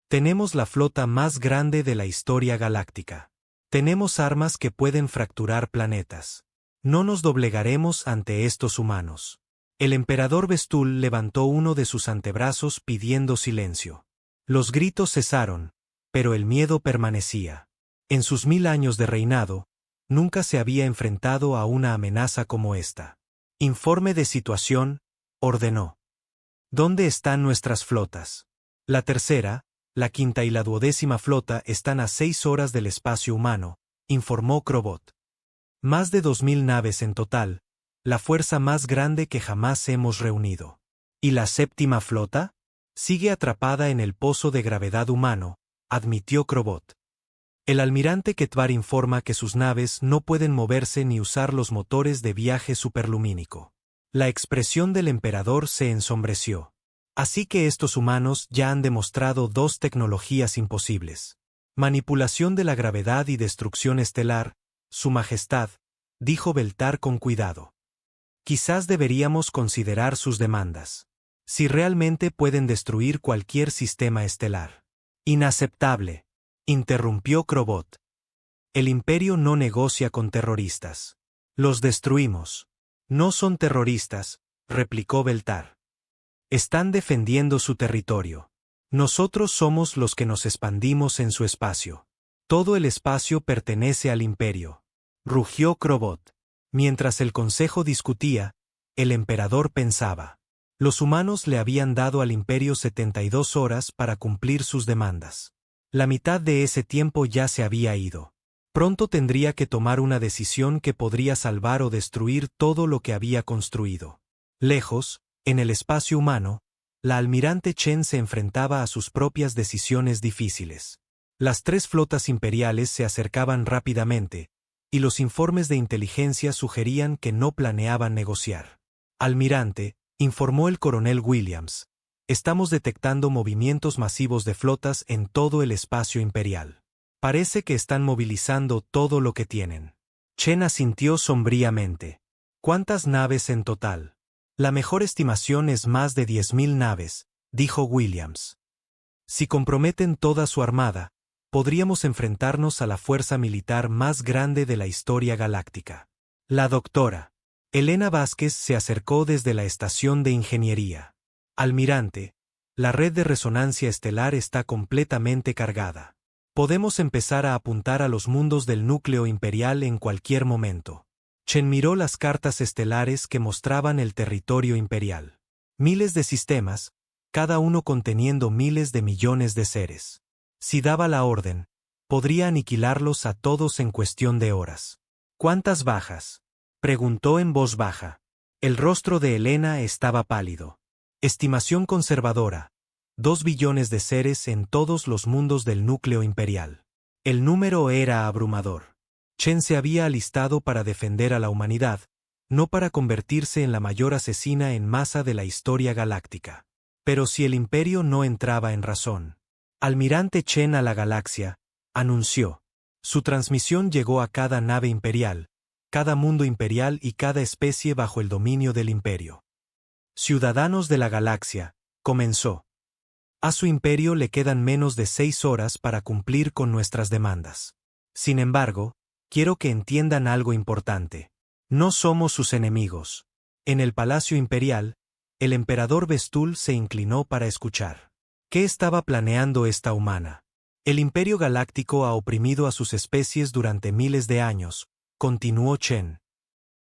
Tenemos la flota más grande de la historia galáctica. Tenemos armas que pueden fracturar planetas. No nos doblegaremos ante estos humanos. El emperador Vestul levantó uno de sus antebrazos pidiendo silencio. Los gritos cesaron, pero el miedo permanecía. En sus 1000 años de reinado, nunca se había enfrentado a una amenaza como esta. Informe de situación, ordenó. ¿Dónde están nuestras flotas? La tercera, la quinta y la 12ª flota están a 6 horas del espacio humano, informó Crobot. Más de 2000 naves en total, la fuerza más grande que jamás hemos reunido. ¿Y la 7ª flota? Sigue atrapada en el pozo de gravedad humano, admitió Crobot. El almirante Ketvar informa que sus naves no pueden moverse ni usar los motores de viaje superlumínico. La expresión del emperador se ensombreció. Así que estos humanos ya han demostrado 2 tecnologías imposibles. Manipulación de la gravedad y destrucción estelar, Su Majestad, dijo Beltar con cuidado. Quizás deberíamos considerar sus demandas. Si realmente pueden destruir cualquier sistema estelar. Inaceptable, interrumpió Crobot. El imperio no negocia con terroristas. Los destruimos. No son terroristas, replicó Beltar. Están defendiendo su territorio. Nosotros somos los que nos expandimos en su espacio. Todo el espacio pertenece al imperio. Rugió Crobot. Mientras el consejo discutía, el emperador pensaba. Los humanos le habían dado al imperio 72 horas para cumplir sus demandas. La mitad de ese tiempo ya se había ido. Pronto tendría que tomar una decisión que podría salvar o destruir todo lo que había construido. Lejos, en el espacio humano, la almirante Chen se enfrentaba a sus propias decisiones difíciles. Las 3 flotas imperiales se acercaban rápidamente, y los informes de inteligencia sugerían que no planeaban negociar. Almirante, informó el coronel Williams, Estamos detectando movimientos masivos de flotas en todo el espacio imperial. Parece que están movilizando todo lo que tienen. Chen asintió sombríamente. ¿Cuántas naves en total? La mejor estimación es más de 10.000 naves, dijo Williams. Si comprometen toda su armada, podríamos enfrentarnos a la fuerza militar más grande de la historia galáctica. La doctora Elena Vázquez se acercó desde la estación de ingeniería. Almirante, la red de resonancia estelar está completamente cargada. Podemos empezar a apuntar a los mundos del núcleo imperial en cualquier momento. Chen miró las cartas estelares que mostraban el territorio imperial. Miles de sistemas, cada uno conteniendo miles de millones de seres. Si daba la orden, podría aniquilarlos a todos en cuestión de horas. ¿Cuántas bajas?, preguntó en voz baja. El rostro de Elena estaba pálido. Estimación conservadora: 2 billones de seres en todos los mundos del núcleo imperial. El número era abrumador. Chen se había alistado para defender a la humanidad, no para convertirse en la mayor asesina en masa de la historia galáctica. Pero si el imperio no entraba en razón. Almirante Chen a la galaxia, anunció. Su transmisión llegó a cada nave imperial, cada mundo imperial y cada especie bajo el dominio del imperio. Ciudadanos de la galaxia, comenzó. A su imperio le quedan menos de 6 horas para cumplir con nuestras demandas. Sin embargo, quiero que entiendan algo importante. No somos sus enemigos. En el Palacio Imperial, el emperador Vestul se inclinó para escuchar. ¿Qué estaba planeando esta humana? El Imperio Galáctico ha oprimido a sus especies durante miles de años, continuó Chen.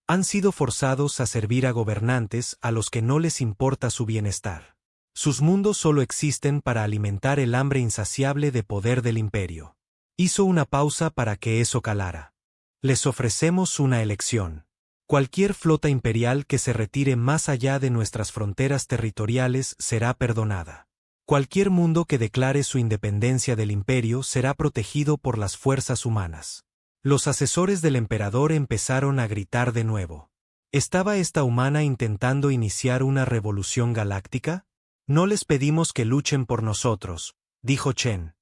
Han sido forzados a servir a gobernantes a los que no les importa su bienestar. Sus mundos solo existen para alimentar el hambre insaciable de poder del imperio. Hizo una pausa para que eso calara. Les ofrecemos una elección. Cualquier flota imperial que se retire más allá de nuestras fronteras territoriales será perdonada. Cualquier mundo que declare su independencia del imperio será protegido por las fuerzas humanas. Los asesores del emperador empezaron a gritar de nuevo. ¿Estaba esta humana intentando iniciar una revolución galáctica? No les pedimos que luchen por nosotros, dijo Chen.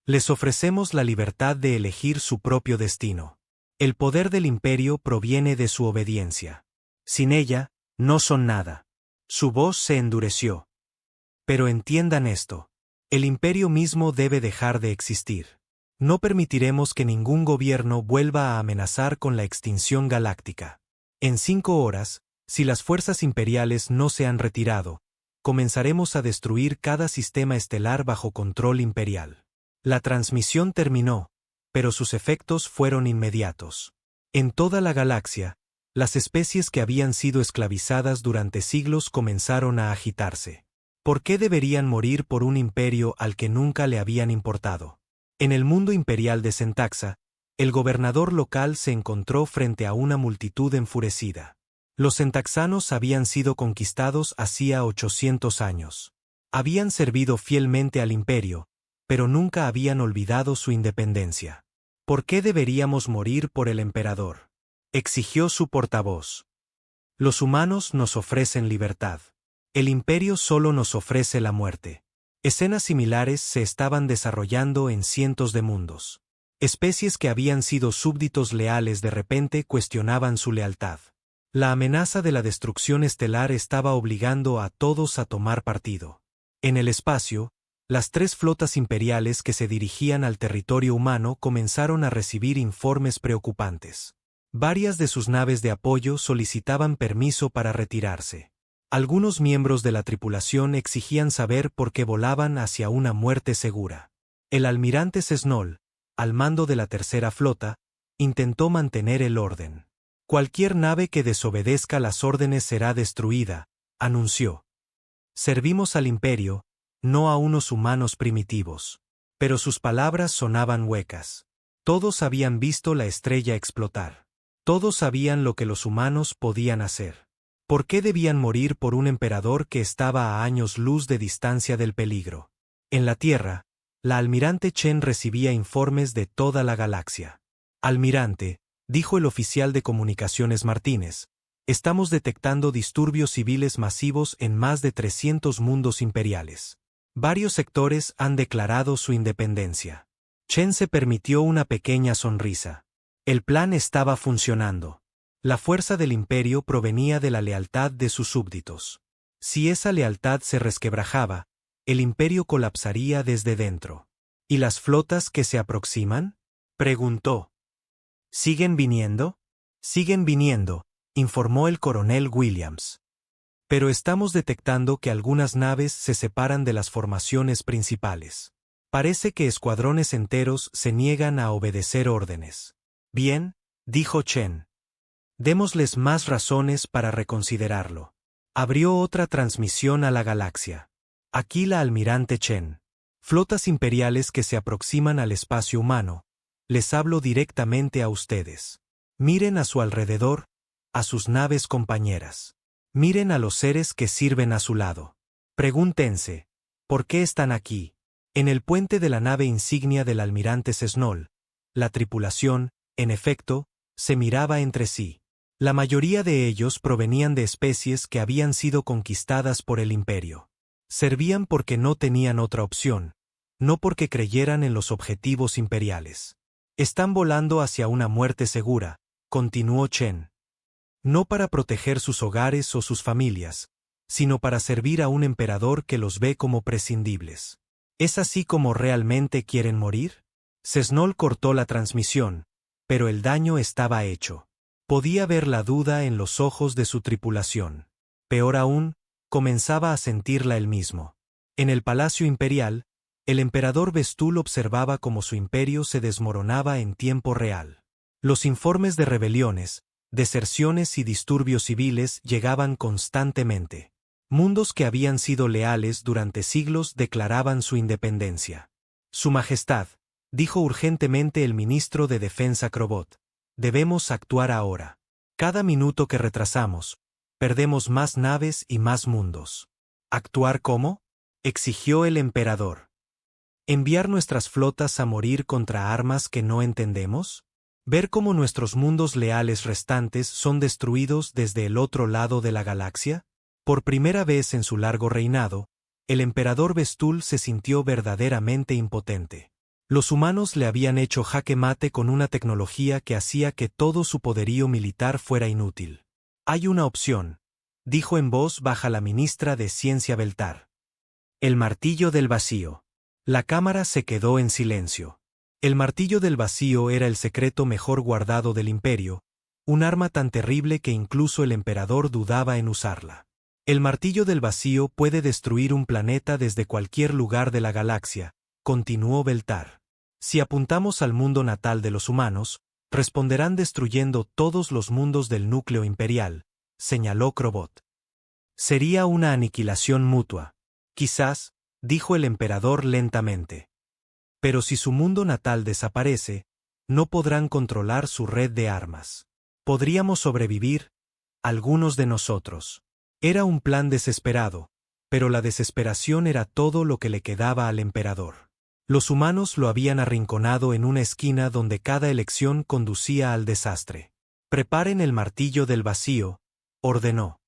Les ofrecemos la libertad de elegir su propio destino. El poder del imperio proviene de su obediencia. Sin ella, no son nada. Su voz se endureció. Pero entiendan esto. El imperio mismo debe dejar de existir. No permitiremos que ningún gobierno vuelva a amenazar con la extinción galáctica. En 5 horas, si las fuerzas imperiales no se han retirado, comenzaremos a destruir cada sistema estelar bajo control imperial. La transmisión terminó, pero sus efectos fueron inmediatos. En toda la galaxia, las especies que habían sido esclavizadas durante siglos comenzaron a agitarse. ¿Por qué deberían morir por un imperio al que nunca le habían importado? En el mundo imperial de Sentaxa, el gobernador local se encontró frente a una multitud enfurecida. Los sentaxanos habían sido conquistados hacía 800 años. Habían servido fielmente al imperio, pero nunca habían olvidado su independencia. ¿Por qué deberíamos morir por el emperador?, exigió su portavoz. Los humanos nos ofrecen libertad. El imperio solo nos ofrece la muerte. Escenas similares se estaban desarrollando en cientos de mundos. Especies que habían sido súbditos leales de repente cuestionaban su lealtad. La amenaza de la destrucción estelar estaba obligando a todos a tomar partido. En el espacio, las 3 flotas imperiales que se dirigían al territorio humano comenzaron a recibir informes preocupantes. Varias de sus naves de apoyo solicitaban permiso para retirarse. Algunos miembros de la tripulación exigían saber por qué volaban hacia una muerte segura. El almirante Cesnol, al mando de la tercera flota, intentó mantener el orden. Cualquier nave que desobedezca las órdenes será destruida, anunció. Servimos al imperio, no a unos humanos primitivos. Pero sus palabras sonaban huecas. Todos habían visto la estrella explotar. Todos sabían lo que los humanos podían hacer. ¿Por qué debían morir por un emperador que estaba a años luz de distancia del peligro? En la Tierra, la almirante Chen recibía informes de toda la galaxia. Almirante, dijo el oficial de comunicaciones Martínez, Estamos detectando disturbios civiles masivos en más de 300 mundos imperiales. Varios sectores han declarado su independencia. Chen se permitió una pequeña sonrisa. El plan estaba funcionando. La fuerza del imperio provenía de la lealtad de sus súbditos. Si esa lealtad se resquebrajaba, el imperio colapsaría desde dentro. ¿Y las flotas que se aproximan? Preguntó. ¿Siguen viniendo? Siguen viniendo, informó el coronel Williams. Pero estamos detectando que algunas naves se separan de las formaciones principales. Parece que escuadrones enteros se niegan a obedecer órdenes. Bien, dijo Chen. Démosles más razones para reconsiderarlo. Abrió otra transmisión a la galaxia. Aquí la almirante Chen. Flotas imperiales que se aproximan al espacio humano. Les hablo directamente a ustedes. Miren a su alrededor, a sus naves compañeras. Miren a los seres que sirven a su lado. Pregúntense, ¿por qué están aquí? En el puente de la nave insignia del almirante Cesnol, la tripulación, en efecto, se miraba entre sí. La mayoría de ellos provenían de especies que habían sido conquistadas por el imperio. Servían porque no tenían otra opción, no porque creyeran en los objetivos imperiales. Están volando hacia una muerte segura, continuó Chen. No para proteger sus hogares o sus familias, sino para servir a un emperador que los ve como prescindibles. ¿Es así como realmente quieren morir? Cesnol cortó la transmisión, pero el daño estaba hecho. Podía ver la duda en los ojos de su tripulación. Peor aún, comenzaba a sentirla él mismo. En el palacio imperial, el emperador Vestul observaba cómo su imperio se desmoronaba en tiempo real. Los informes de rebeliones, deserciones y disturbios civiles llegaban constantemente. Mundos que habían sido leales durante siglos declaraban su independencia. Su Majestad, dijo urgentemente el ministro de Defensa Crobot, debemos actuar ahora. Cada minuto que retrasamos, perdemos más naves y más mundos. ¿Actuar cómo? Exigió el emperador. ¿Enviar nuestras flotas a morir contra armas que no entendemos? ¿Ver cómo nuestros mundos leales restantes son destruidos desde el otro lado de la galaxia? Por primera vez en su largo reinado, el emperador Vestul se sintió verdaderamente impotente. Los humanos le habían hecho jaque mate con una tecnología que hacía que todo su poderío militar fuera inútil. Hay una opción, dijo en voz baja la ministra de Ciencia Beltar. El martillo del vacío. La cámara se quedó en silencio. El martillo del vacío era el secreto mejor guardado del imperio, un arma tan terrible que incluso el emperador dudaba en usarla. El martillo del vacío puede destruir un planeta desde cualquier lugar de la galaxia, continuó Beltar. Si apuntamos al mundo natal de los humanos, responderán destruyendo todos los mundos del núcleo imperial, señaló Crobot. Sería una aniquilación mutua. Quizás, dijo el emperador lentamente. Pero si su mundo natal desaparece, no podrán controlar su red de armas. Podríamos sobrevivir, algunos de nosotros. Era un plan desesperado, pero la desesperación era todo lo que le quedaba al emperador. Los humanos lo habían arrinconado en una esquina donde cada elección conducía al desastre. Preparen el martillo del vacío, ordenó.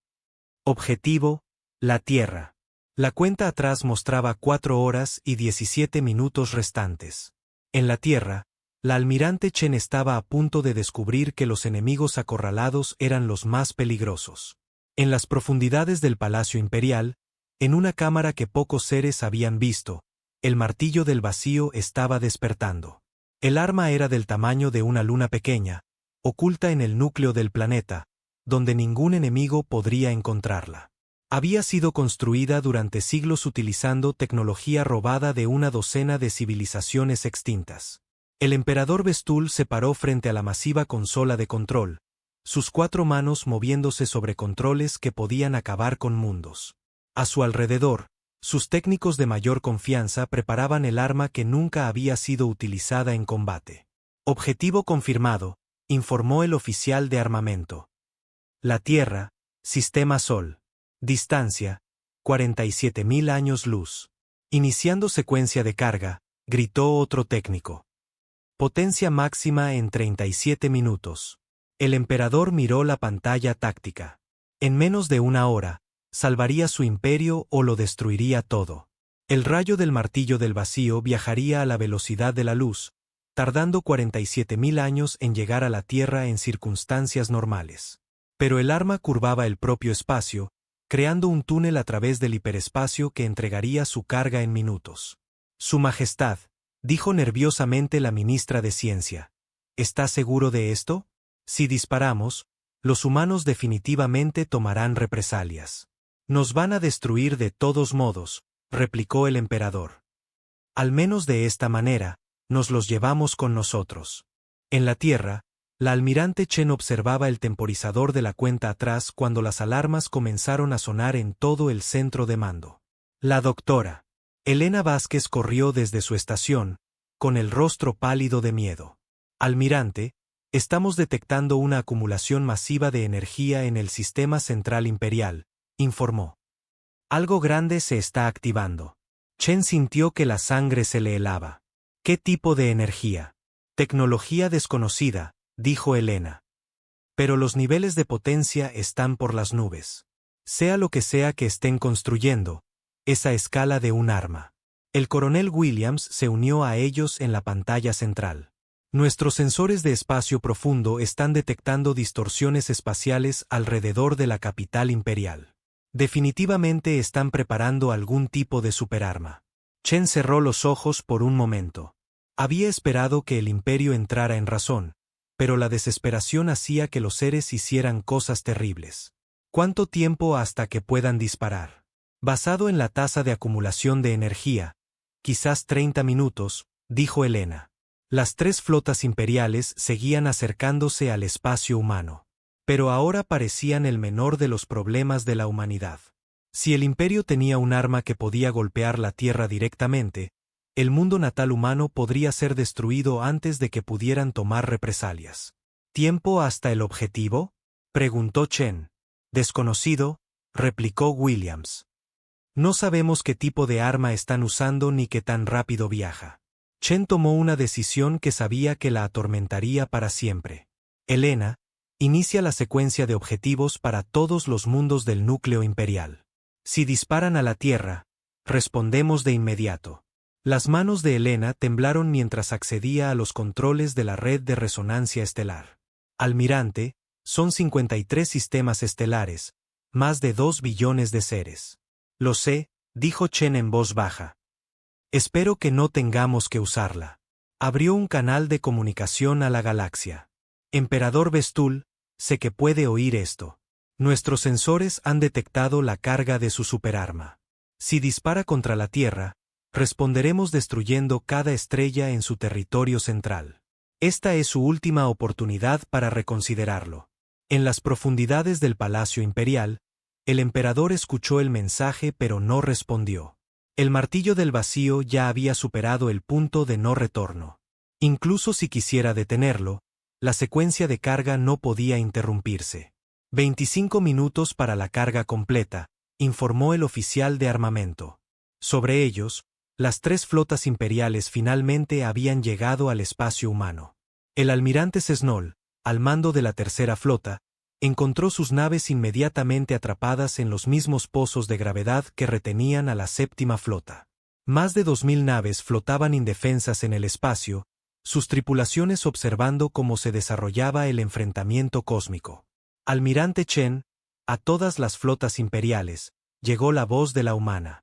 Objetivo, la Tierra. La cuenta atrás mostraba 4 horas y 17 minutos restantes. En la Tierra, la almirante Chen estaba a punto de descubrir que los enemigos acorralados eran los más peligrosos. En las profundidades del Palacio Imperial, en una cámara que pocos seres habían visto, el martillo del vacío estaba despertando. El arma era del tamaño de una luna pequeña, oculta en el núcleo del planeta, donde ningún enemigo podría encontrarla. Había sido construida durante siglos utilizando tecnología robada de una docena de civilizaciones extintas. El emperador Vestul se paró frente a la masiva consola de control, sus 4 manos moviéndose sobre controles que podían acabar con mundos. A su alrededor, sus técnicos de mayor confianza preparaban el arma que nunca había sido utilizada en combate. Objetivo confirmado, informó el oficial de armamento. La Tierra, Sistema Sol. Distancia, 47.000 años luz. Iniciando secuencia de carga, gritó otro técnico. Potencia máxima en 37 minutos. El emperador miró la pantalla táctica. En menos de una hora, salvaría su imperio o lo destruiría todo. El rayo del martillo del vacío viajaría a la velocidad de la luz, tardando 47.000 años en llegar a la Tierra en circunstancias normales. Pero el arma curvaba el propio espacio, creando un túnel a través del hiperespacio que entregaría su carga en minutos. Su Majestad, dijo nerviosamente la ministra de Ciencia, ¿está seguro de esto? Si disparamos, los humanos definitivamente tomarán represalias. Nos van a destruir de todos modos, replicó el emperador. Al menos de esta manera, nos los llevamos con nosotros. En la Tierra, la almirante Chen observaba el temporizador de la cuenta atrás cuando las alarmas comenzaron a sonar en todo el centro de mando. La doctora Elena Vázquez corrió desde su estación, con el rostro pálido de miedo. Almirante, estamos detectando una acumulación masiva de energía en el sistema central imperial, informó. Algo grande se está activando. Chen sintió que la sangre se le helaba. ¿Qué tipo de energía? Tecnología desconocida, dijo Elena. Pero los niveles de potencia están por las nubes. Sea lo que sea que estén construyendo, es a escala de un arma. El coronel Williams se unió a ellos en la pantalla central. Nuestros sensores de espacio profundo están detectando distorsiones espaciales alrededor de la capital imperial. Definitivamente están preparando algún tipo de superarma. Chen cerró los ojos por un momento. Había esperado que el imperio entrara en razón, pero la desesperación hacía que los seres hicieran cosas terribles. ¿Cuánto tiempo hasta que puedan disparar? Basado en la tasa de acumulación de energía, quizás 30 minutos, dijo Elena. Las 3 flotas imperiales seguían acercándose al espacio humano. Pero ahora parecían el menor de los problemas de la humanidad. Si el imperio tenía un arma que podía golpear la Tierra directamente, el mundo natal humano podría ser destruido antes de que pudieran tomar represalias. ¿Tiempo hasta el objetivo? Preguntó Chen. Desconocido, replicó Williams. No sabemos qué tipo de arma están usando ni qué tan rápido viaja. Chen tomó una decisión que sabía que la atormentaría para siempre. Elena, inicia la secuencia de objetivos para todos los mundos del núcleo imperial. Si disparan a la Tierra, respondemos de inmediato. Las manos de Elena temblaron mientras accedía a los controles de la red de resonancia estelar. Almirante, son 53 sistemas estelares, más de 2 billones de seres. Lo sé, dijo Chen en voz baja. Espero que no tengamos que usarla. Abrió un canal de comunicación a la galaxia. Emperador Vestul, sé que puede oír esto. Nuestros sensores han detectado la carga de su superarma. Si dispara contra la Tierra, responderemos destruyendo cada estrella en su territorio central. Esta es su última oportunidad para reconsiderarlo. En las profundidades del Palacio Imperial, el emperador escuchó el mensaje pero no respondió. El martillo del vacío ya había superado el punto de no retorno. Incluso si quisiera detenerlo, la secuencia de carga no podía interrumpirse. 25 minutos para la carga completa, informó el oficial de armamento. Sobre ellos, las 3 flotas imperiales finalmente habían llegado al espacio humano. El almirante Cesnol, al mando de la tercera flota, encontró sus naves inmediatamente atrapadas en los mismos pozos de gravedad que retenían a la séptima flota. Más de 2000 naves flotaban indefensas en el espacio, sus tripulaciones observando cómo se desarrollaba el enfrentamiento cósmico. Almirante Chen, a todas las flotas imperiales, llegó la voz de la humana.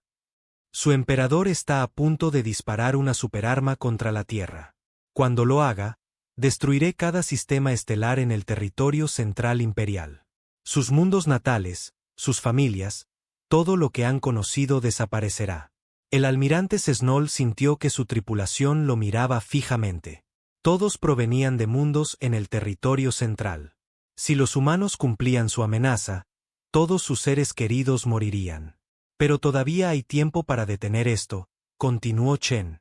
Su emperador está a punto de disparar una superarma contra la Tierra. Cuando lo haga, destruiré cada sistema estelar en el territorio central imperial. Sus mundos natales, sus familias, todo lo que han conocido desaparecerá. El almirante Cesnol sintió que su tripulación lo miraba fijamente. Todos provenían de mundos en el territorio central. Si los humanos cumplían su amenaza, todos sus seres queridos morirían. Pero todavía hay tiempo para detener esto, continuó Chen.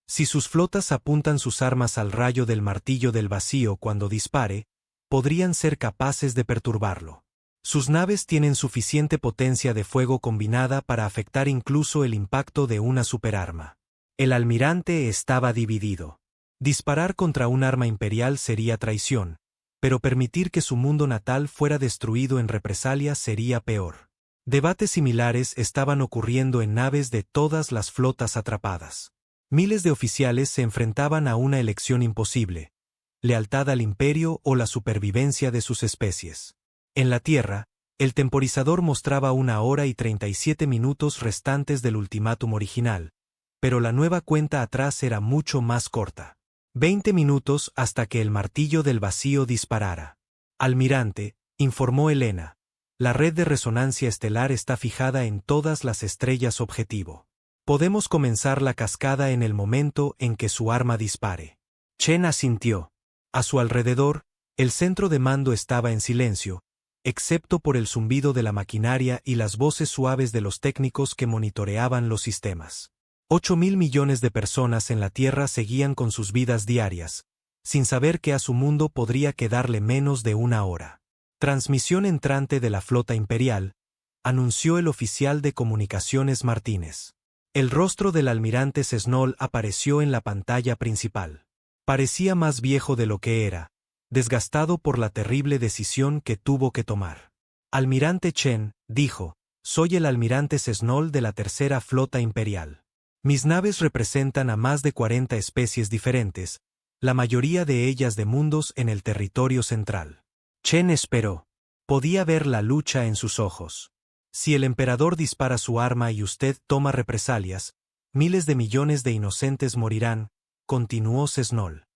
Si sus flotas apuntan sus armas al rayo del martillo del vacío cuando dispare, podrían ser capaces de perturbarlo. Sus naves tienen suficiente potencia de fuego combinada para afectar incluso el impacto de una superarma. El almirante estaba dividido. Disparar contra un arma imperial sería traición, pero permitir que su mundo natal fuera destruido en represalia sería peor. Debates similares estaban ocurriendo en naves de todas las flotas atrapadas. Miles de oficiales se enfrentaban a una elección imposible: lealtad al imperio o la supervivencia de sus especies. En la Tierra, el temporizador mostraba 1 hora y 37 minutos restantes del ultimátum original, pero la nueva cuenta atrás era mucho más corta. 20 minutos hasta que el martillo del vacío disparara. Almirante, informó Helena, la red de resonancia estelar está fijada en todas las estrellas objetivo. Podemos comenzar la cascada en el momento en que su arma dispare. Chen asintió. A su alrededor, el centro de mando estaba en silencio, excepto por el zumbido de la maquinaria y las voces suaves de los técnicos que monitoreaban los sistemas. 8.000 millones de personas en la Tierra seguían con sus vidas diarias, sin saber que a su mundo podría quedarle menos de 1 hora. Transmisión entrante de la flota imperial, anunció el oficial de comunicaciones Martínez. El rostro del almirante Cesnol apareció en la pantalla principal. Parecía más viejo de lo que era, desgastado por la terrible decisión que tuvo que tomar. Almirante Chen, dijo, soy el almirante Cesnol de la Tercera Flota Imperial. Mis naves representan a más de 40 especies diferentes, la mayoría de ellas de mundos en el territorio central. Chen esperó. Podía ver la lucha en sus ojos. Si el emperador dispara su arma y usted toma represalias, miles de millones de inocentes morirán, continuó Cesnol.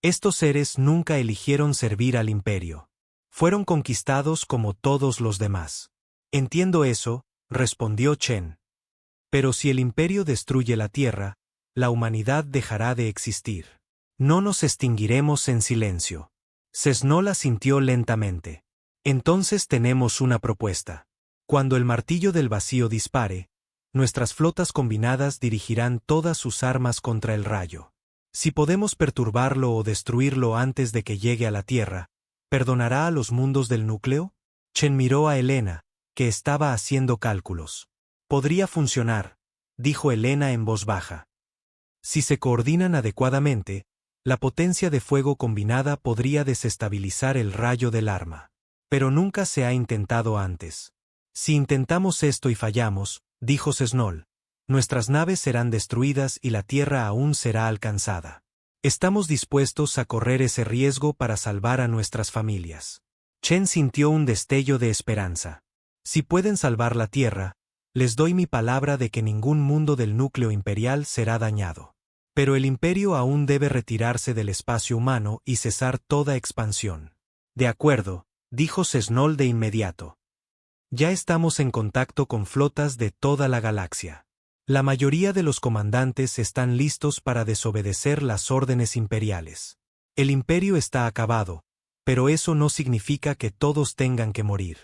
Estos seres nunca eligieron servir al imperio. Fueron conquistados como todos los demás. Entiendo eso, respondió Chen. Pero si el imperio destruye la Tierra, la humanidad dejará de existir. No nos extinguiremos en silencio. Cesnol asintió lentamente. Entonces tenemos una propuesta. Cuando el martillo del vacío dispare, nuestras flotas combinadas dirigirán todas sus armas contra el rayo. Si podemos perturbarlo o destruirlo antes de que llegue a la Tierra, ¿perdonará a los mundos del núcleo? Chen miró a Helena, que estaba haciendo cálculos. Podría funcionar, dijo Helena en voz baja. Si se coordinan adecuadamente, la potencia de fuego combinada podría desestabilizar el rayo del arma. Pero nunca se ha intentado antes. Si intentamos esto y fallamos, dijo Cesnol, nuestras naves serán destruidas y la Tierra aún será alcanzada. Estamos dispuestos a correr ese riesgo para salvar a nuestras familias. Chen sintió un destello de esperanza. Si pueden salvar la Tierra, les doy mi palabra de que ningún mundo del núcleo imperial será dañado. Pero el imperio aún debe retirarse del espacio humano y cesar toda expansión. De acuerdo, dijo Cesnol de inmediato. Ya estamos en contacto con flotas de toda la galaxia. La mayoría de los comandantes están listos para desobedecer las órdenes imperiales. El imperio está acabado, pero eso no significa que todos tengan que morir.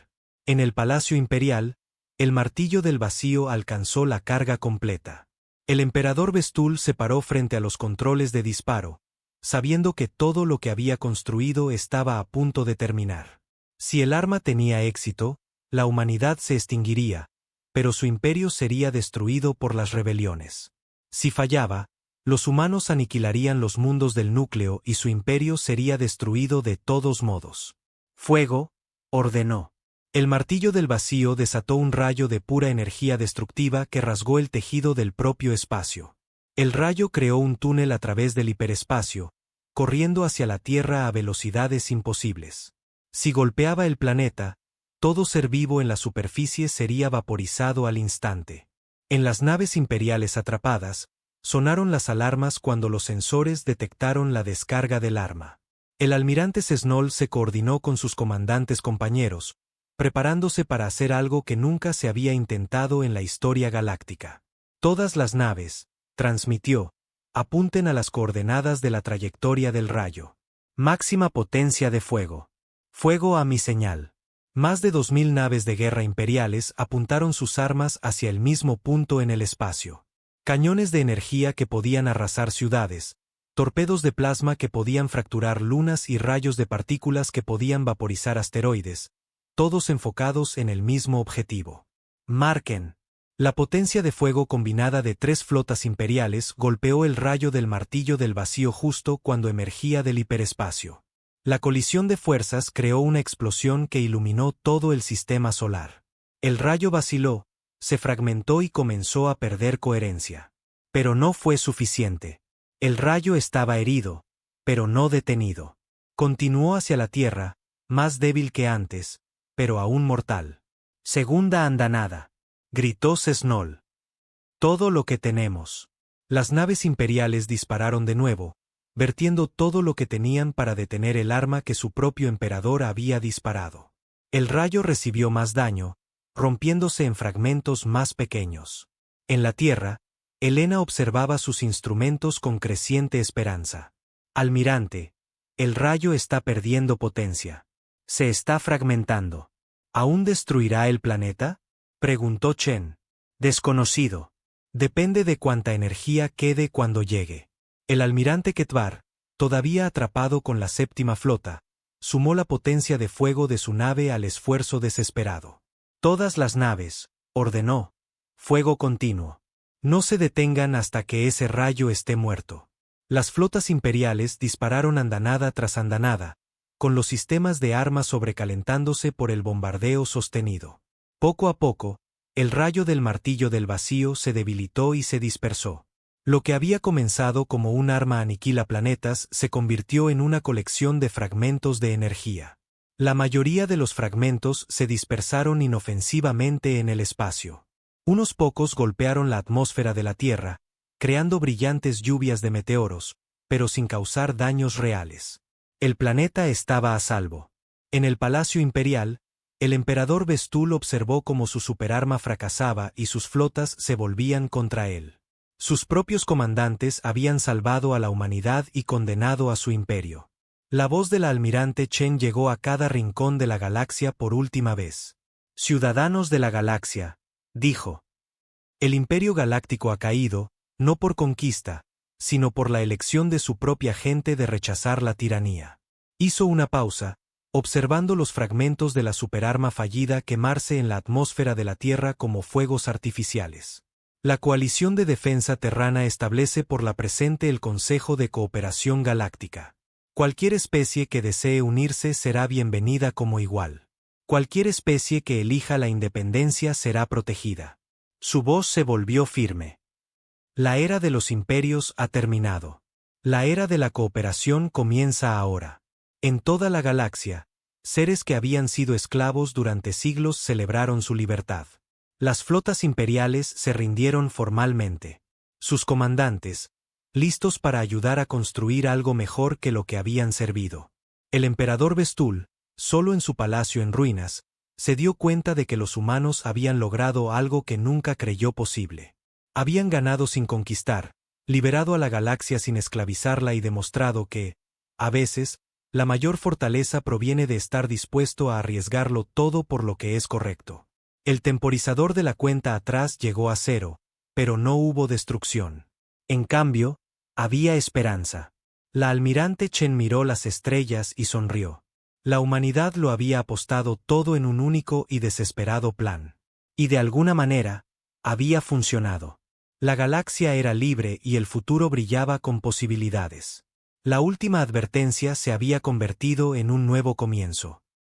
En el Palacio Imperial, el martillo del vacío alcanzó la carga completa. El emperador Vestul se paró frente a los controles de disparo, sabiendo que todo lo que había construido estaba a punto de terminar. Si el arma tenía éxito, la humanidad se extinguiría, pero su imperio sería destruido por las rebeliones. Si fallaba, los humanos aniquilarían los mundos del núcleo y su imperio sería destruido de todos modos. Fuego, ordenó. El martillo del vacío desató un rayo de pura energía destructiva que rasgó el tejido del propio espacio. El rayo creó un túnel a través del hiperespacio, corriendo hacia la Tierra a velocidades imposibles. Si golpeaba el planeta, todo ser vivo en la superficie sería vaporizado al instante. En las naves imperiales atrapadas, sonaron las alarmas cuando los sensores detectaron la descarga del arma. El almirante Cesnol se coordinó con sus comandantes compañeros, preparándose para hacer algo que nunca se había intentado en la historia galáctica. Todas las naves, transmitió, apunten a las coordenadas de la trayectoria del rayo. Máxima potencia de fuego. Fuego a mi señal. Más de 2.000 naves de guerra imperiales apuntaron sus armas hacia el mismo punto en el espacio. Cañones de energía que podían arrasar ciudades, torpedos de plasma que podían fracturar lunas y rayos de partículas que podían vaporizar asteroides, todos enfocados en el mismo objetivo. Marquen. La potencia de fuego combinada de 3 flotas imperiales golpeó el rayo del martillo del vacío justo cuando emergía del hiperespacio. La colisión de fuerzas creó una explosión que iluminó todo el sistema solar. El rayo vaciló, se fragmentó y comenzó a perder coherencia. Pero no fue suficiente. El rayo estaba herido, pero no detenido. Continuó hacia la Tierra, más débil que antes, pero aún mortal. Segunda andanada, gritó Cesnol. Todo lo que tenemos. Las naves imperiales dispararon de nuevo, vertiendo todo lo que tenían para detener el arma que su propio emperador había disparado. El rayo recibió más daño, rompiéndose en fragmentos más pequeños. En la Tierra, Helena observaba sus instrumentos con creciente esperanza. Almirante, el rayo está perdiendo potencia. Se está fragmentando. ¿Aún destruirá el planeta?, preguntó Chen. Desconocido. Depende de cuánta energía quede cuando llegue. El almirante Ketvar, todavía atrapado con la séptima flota, sumó la potencia de fuego de su nave al esfuerzo desesperado. Todas las naves, ordenó. Fuego continuo. No se detengan hasta que ese rayo esté muerto. Las flotas imperiales dispararon andanada tras andanada, con los sistemas de armas sobrecalentándose por el bombardeo sostenido. Poco a poco, el rayo del martillo del vacío se debilitó y se dispersó. Lo que había comenzado como un arma aniquila planetas se convirtió en una colección de fragmentos de energía. La mayoría de los fragmentos se dispersaron inofensivamente en el espacio. Unos pocos golpearon la atmósfera de la Tierra, creando brillantes lluvias de meteoros, pero sin causar daños reales. El planeta estaba a salvo. En el Palacio Imperial, el emperador Vestul observó cómo su superarma fracasaba y sus flotas se volvían contra él. Sus propios comandantes habían salvado a la humanidad y condenado a su imperio. La voz del almirante Chen llegó a cada rincón de la galaxia por última vez. Ciudadanos de la galaxia, dijo. El imperio galáctico ha caído, no por conquista, sino por la elección de su propia gente de rechazar la tiranía. Hizo una pausa, observando los fragmentos de la superarma fallida quemarse en la atmósfera de la Tierra como fuegos artificiales. La coalición de defensa terrana establece por la presente el Consejo de Cooperación Galáctica. Cualquier especie que desee unirse será bienvenida como igual. Cualquier especie que elija la independencia será protegida. Su voz se volvió firme. La era de los imperios ha terminado. La era de la cooperación comienza ahora. En toda la galaxia, seres que habían sido esclavos durante siglos celebraron su libertad. Las flotas imperiales se rindieron formalmente. Sus comandantes, listos para ayudar a construir algo mejor que lo que habían servido. El emperador Vestul, solo en su palacio en ruinas, se dio cuenta de que los humanos habían logrado algo que nunca creyó posible. Habían ganado sin conquistar, liberado a la galaxia sin esclavizarla y demostrado que, a veces, la mayor fortaleza proviene de estar dispuesto a arriesgarlo todo por lo que es correcto. El temporizador de la cuenta atrás llegó a cero, pero no hubo destrucción. En cambio, había esperanza. La almirante Chen miró las estrellas y sonrió. La humanidad lo había apostado todo en un único y desesperado plan. Y de alguna manera, había funcionado. La galaxia era libre y el futuro brillaba con posibilidades. La última advertencia se había convertido en un nuevo comienzo.